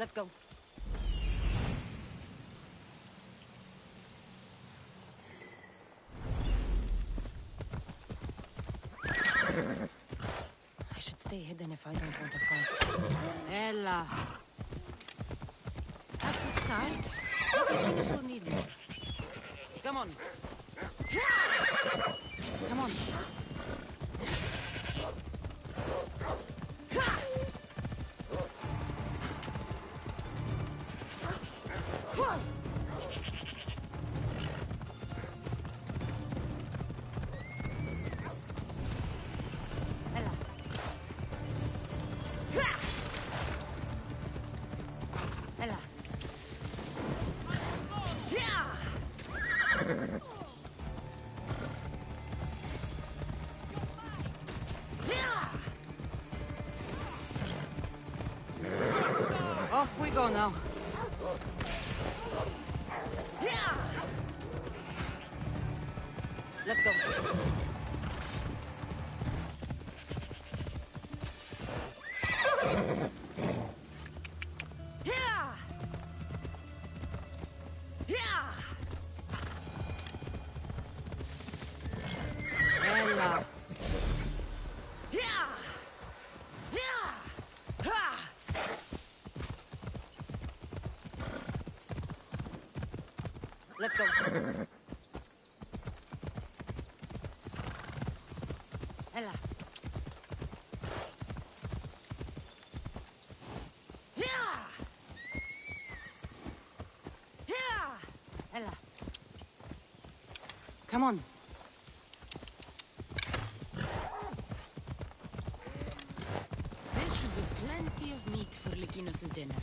Let's go. I should stay hidden if I don't want to fight. Ella. That's a start. But the Guinness will need more. Come on. Come on. Off we go now. Let's go. Ella. Let's go. Ella. Ella. Come on. There should be plenty of meat for Likinos' dinner.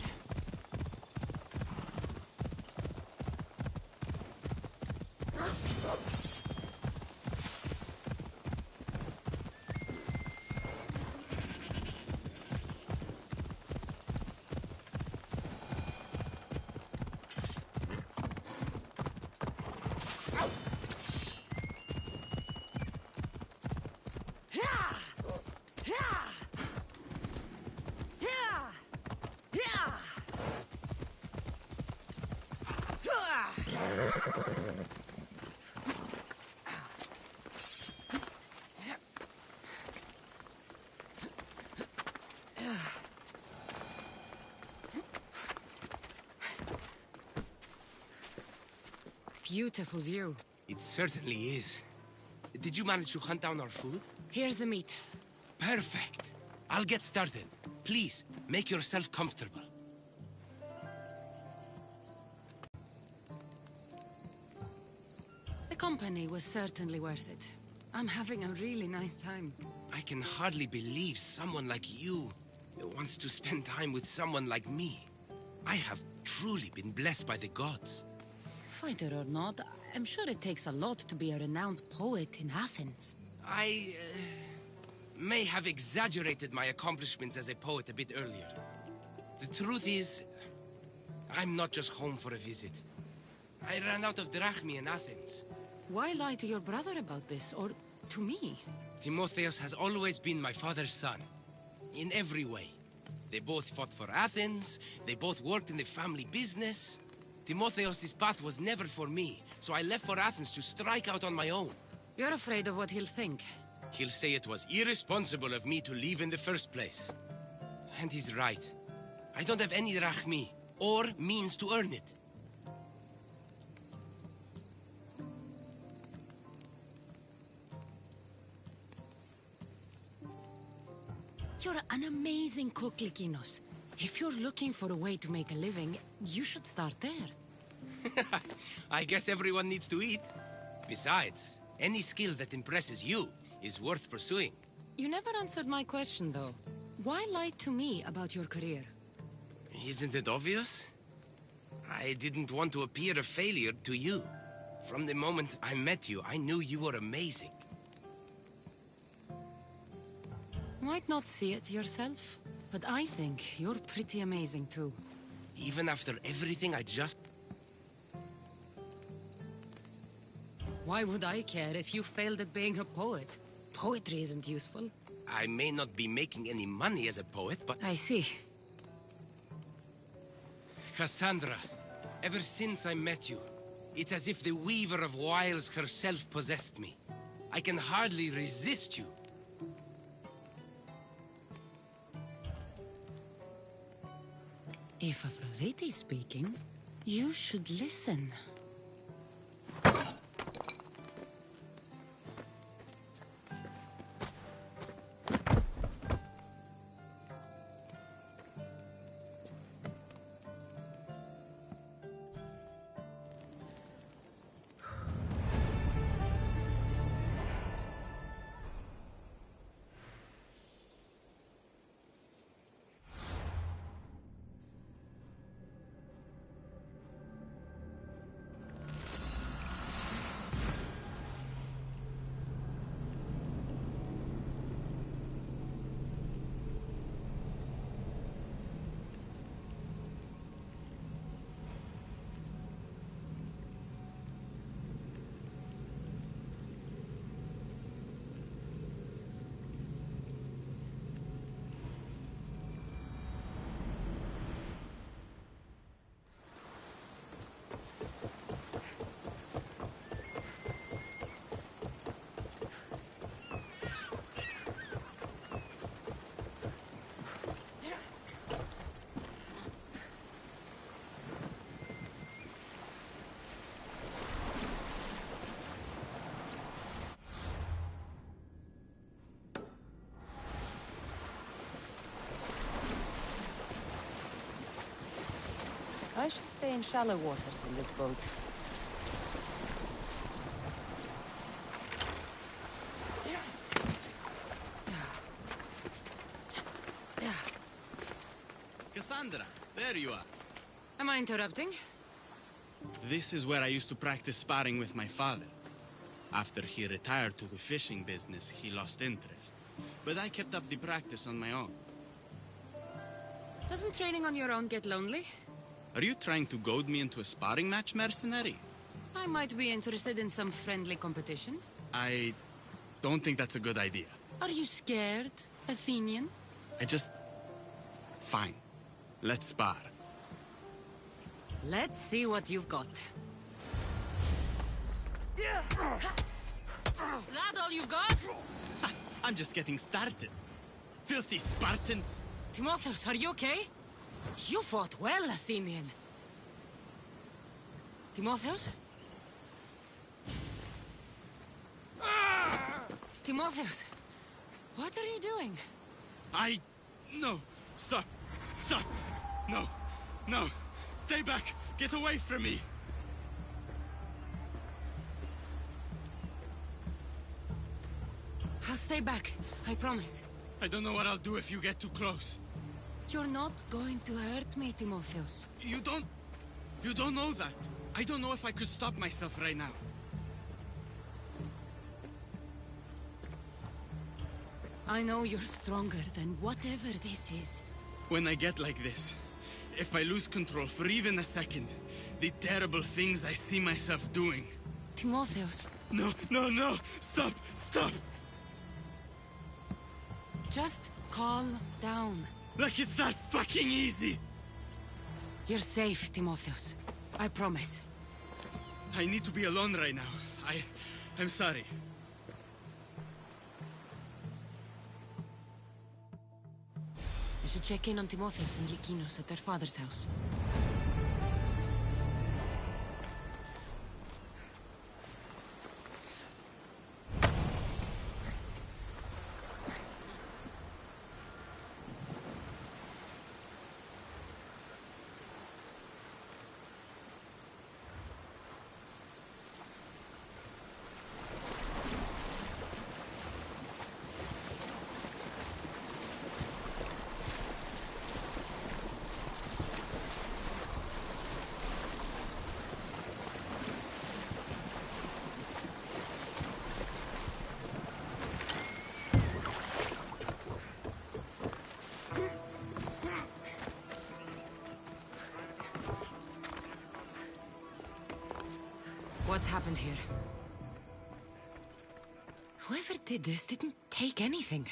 Beautiful view. It certainly is. Did you manage to hunt down our food? Here's the meat. Perfect. I'll get started. Please, make yourself comfortable. The company was certainly worth it. I'm having a really nice time. I can hardly believe someone like you wants to spend time with someone like me. I have truly been blessed by the gods. Fighter or not, I'm sure it takes a lot to be a renowned poet in Athens. I may have exaggerated my accomplishments as a poet a bit earlier. The truth is, I'm not just home for a visit. I ran out of drachmi in Athens. Why lie to your brother about this, or to me? Timotheus has always been my father's son. In every way. They both fought for Athens, they both worked in the family business. Timotheus' path was never for me, so I left for Athens to strike out on my own. You're afraid of what he'll think. He'll say it was irresponsible of me to leave in the first place. And he's right. I don't have any drachmi, or means to earn it. You're an amazing cook, Likinos. If you're looking for a way to make a living, you should start there. I guess everyone needs to eat. Besides, any skill that impresses you is worth pursuing. You never answered my question, though. Why lie to me about your career? Isn't it obvious? I didn't want to appear a failure to you. From the moment I met you, I knew you were amazing. Might not see it yourself, but I think you're pretty amazing, too. Even after everything I just... Why would I care if you failed at being a poet? Poetry isn't useful. I may not be making any money as a poet, but... I see. Cassandra, ever since I met you, it's as if the Weaver of Wiles herself possessed me. I can hardly resist you. If Aphrodite's speaking, you should listen. I should stay in shallow waters in this boat. Cassandra, there you are. Am I interrupting? This is where I used to practice sparring with my father. After he retired to the fishing business, he lost interest. But I kept up the practice on my own. Doesn't training on your own get lonely? Are you trying to goad me into a sparring match, mercenary? I might be interested in some friendly competition. I don't think that's a good idea. Are you scared, Athenian? Fine. Let's spar. Let's see what you've got. That all you've got? Ha, I'm just getting started. Filthy Spartans! Timotheus, are you okay? You fought well, Athenian. Timotheus? Timotheus, what are you doing? No! Stop! Stop! No! No! Stay back! Get away from me! I'll stay back, I promise. I don't know what I'll do if you get too close. You're not going to hurt me, Timotheus. You don't know that. I don't know if I could stop myself right now. I know you're stronger than whatever this is. When I get like this, if I lose control for even a second, the terrible things I see myself doing. Timotheus. No, no, no! Stop! Stop! Just calm down. Like it's that fucking easy! You're safe, Timotheus. I promise. I need to be alone right now. I'm sorry. I should check in on Timotheus and Lykinos at their father's house. What's happened here? Whoever did this didn't take anything.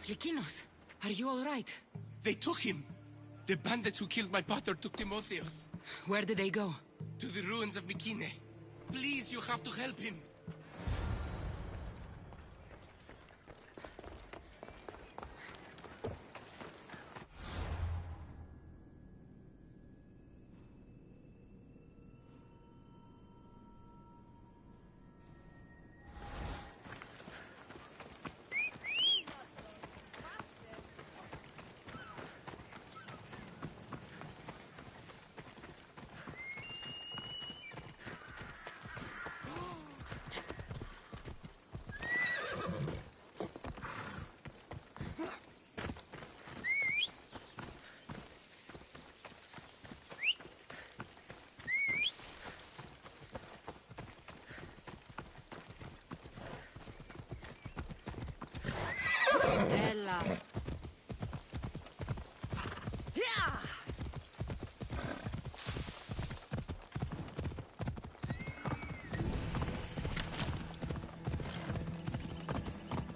Lykinos, are you all right? They took him! The bandits who killed my pater took Timotheus. Where did they go? To the ruins of Mykine. Please, you have to help him. Ella. Yeah!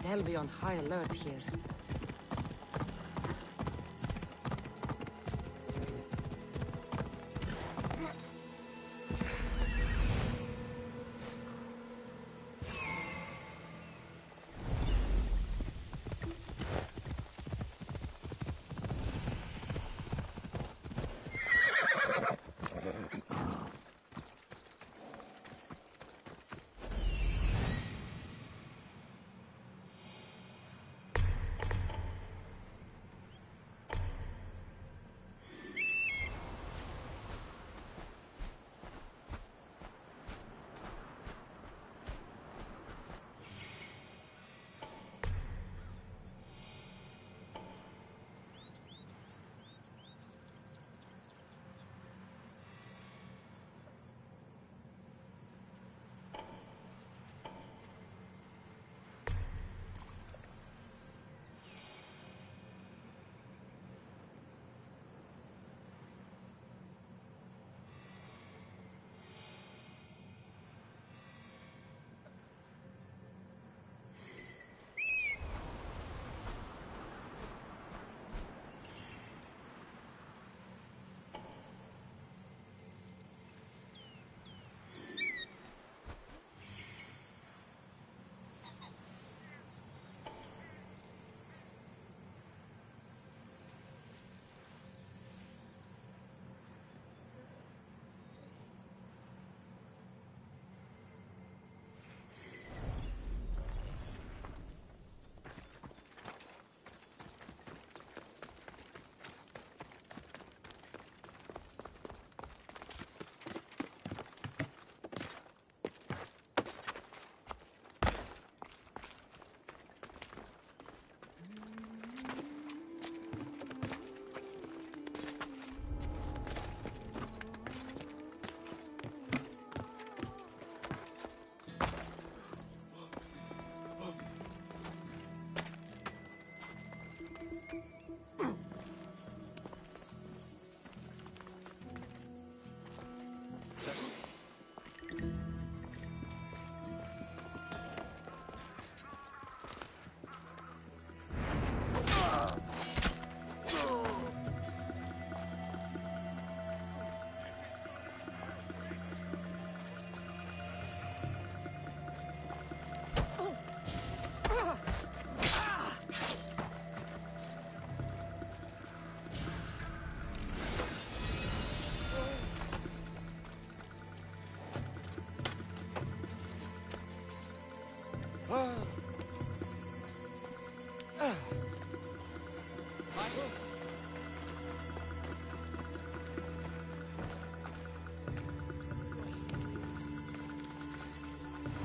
They'll be on high alert here.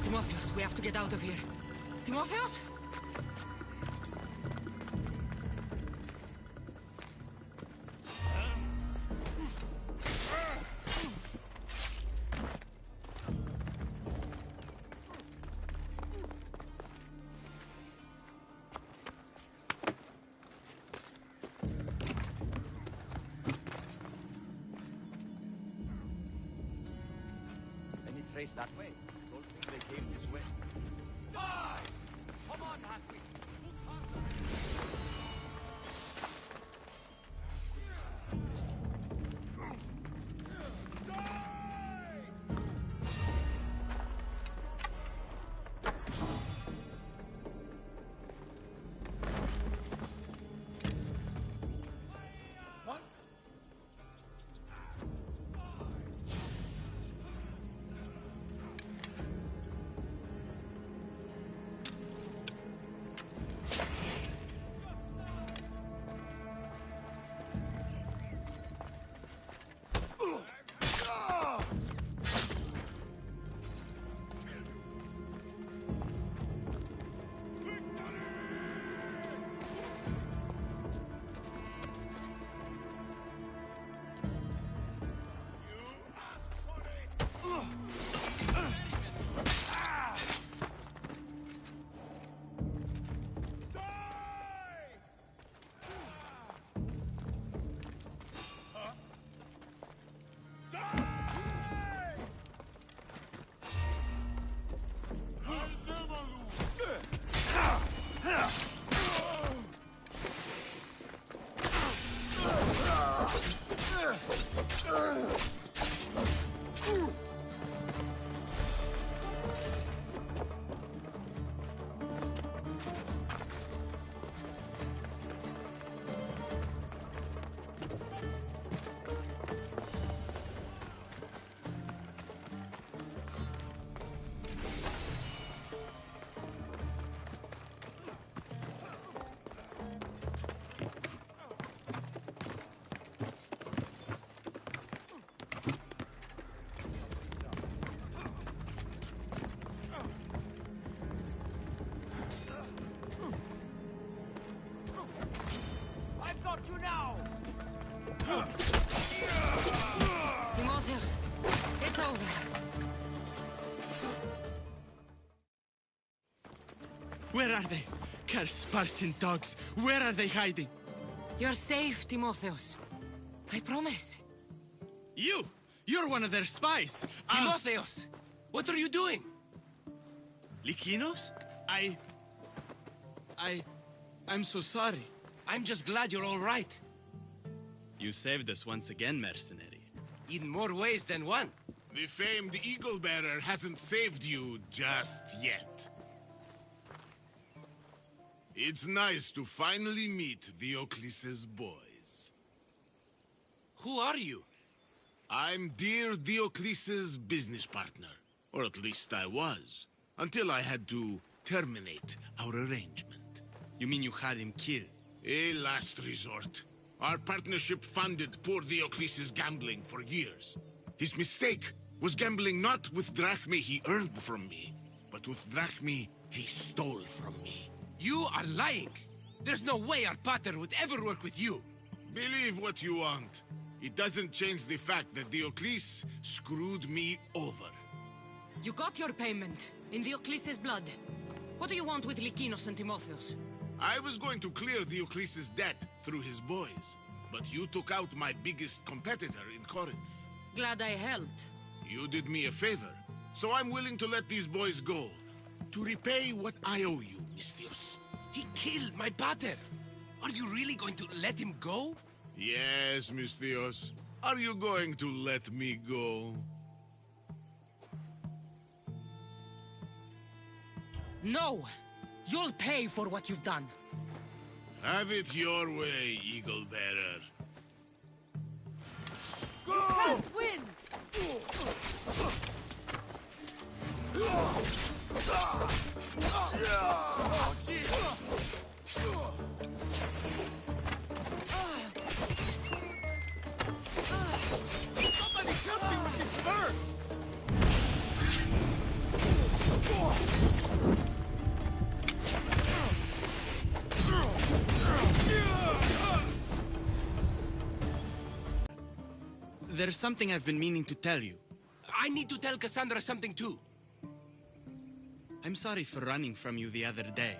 Timotheus, we have to get out of here. Timotheus? Any trace that way? Don't think they came this way. Die! Come on, Hatwick! Look harder! Where are they? Cursed Spartan dogs. Where are they hiding? You're safe, Timotheus. I promise. You're one of their spies. Timotheus! What are you doing? Lykinos? I'm so sorry. I'm just glad you're all right. You saved us once again, mercenary. In more ways than one. The famed Eagle Bearer hasn't saved you just yet. It's nice to finally meet Diocles' boys. Who are you? I'm dear Diocles' business partner. Or at least I was. Until I had to terminate our arrangement. You mean you had him killed? A last resort. Our partnership funded poor Diocles' gambling for years. His mistake was gambling not with drachmae he earned from me, but with drachmae he stole from me. You are lying. There's no way our pater would ever work with you. Believe what you want. It doesn't change the fact that Diocles screwed me over. You got your payment, in Diocles' blood. What do you want with Lykinos and Timotheus? I was going to clear Diocles' debt through his boys, but you took out my biggest competitor in Corinth. Glad I helped. You did me a favor, so I'm willing to let these boys go. To repay what I owe you, Mistios. He killed my pater. Are you really going to let him go? Yes, Mistios. Are you going to let me go? No! You'll pay for what you've done. Have it your way, Eagle Bearer. You can't win! Somebody help me with this bird! There's something I've been meaning to tell you. I need to tell Cassandra something too. I'm sorry for running from you the other day.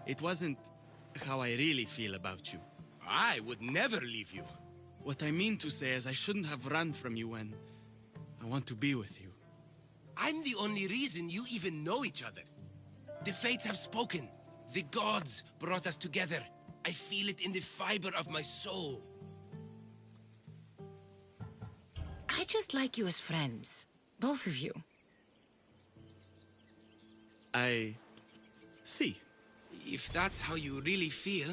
It wasn't how I really feel about you. I would never leave you. What I mean to say is I shouldn't have run from you when I want to be with you. I'm the only reason you even know each other. The fates have spoken. The gods brought us together. I feel it in the fiber of my soul. I just like you as friends. Both of you. I see. If that's how you really feel...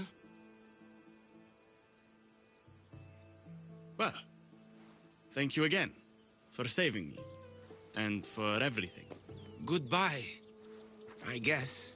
Well, thank you again for saving me. And for everything. Goodbye, I guess.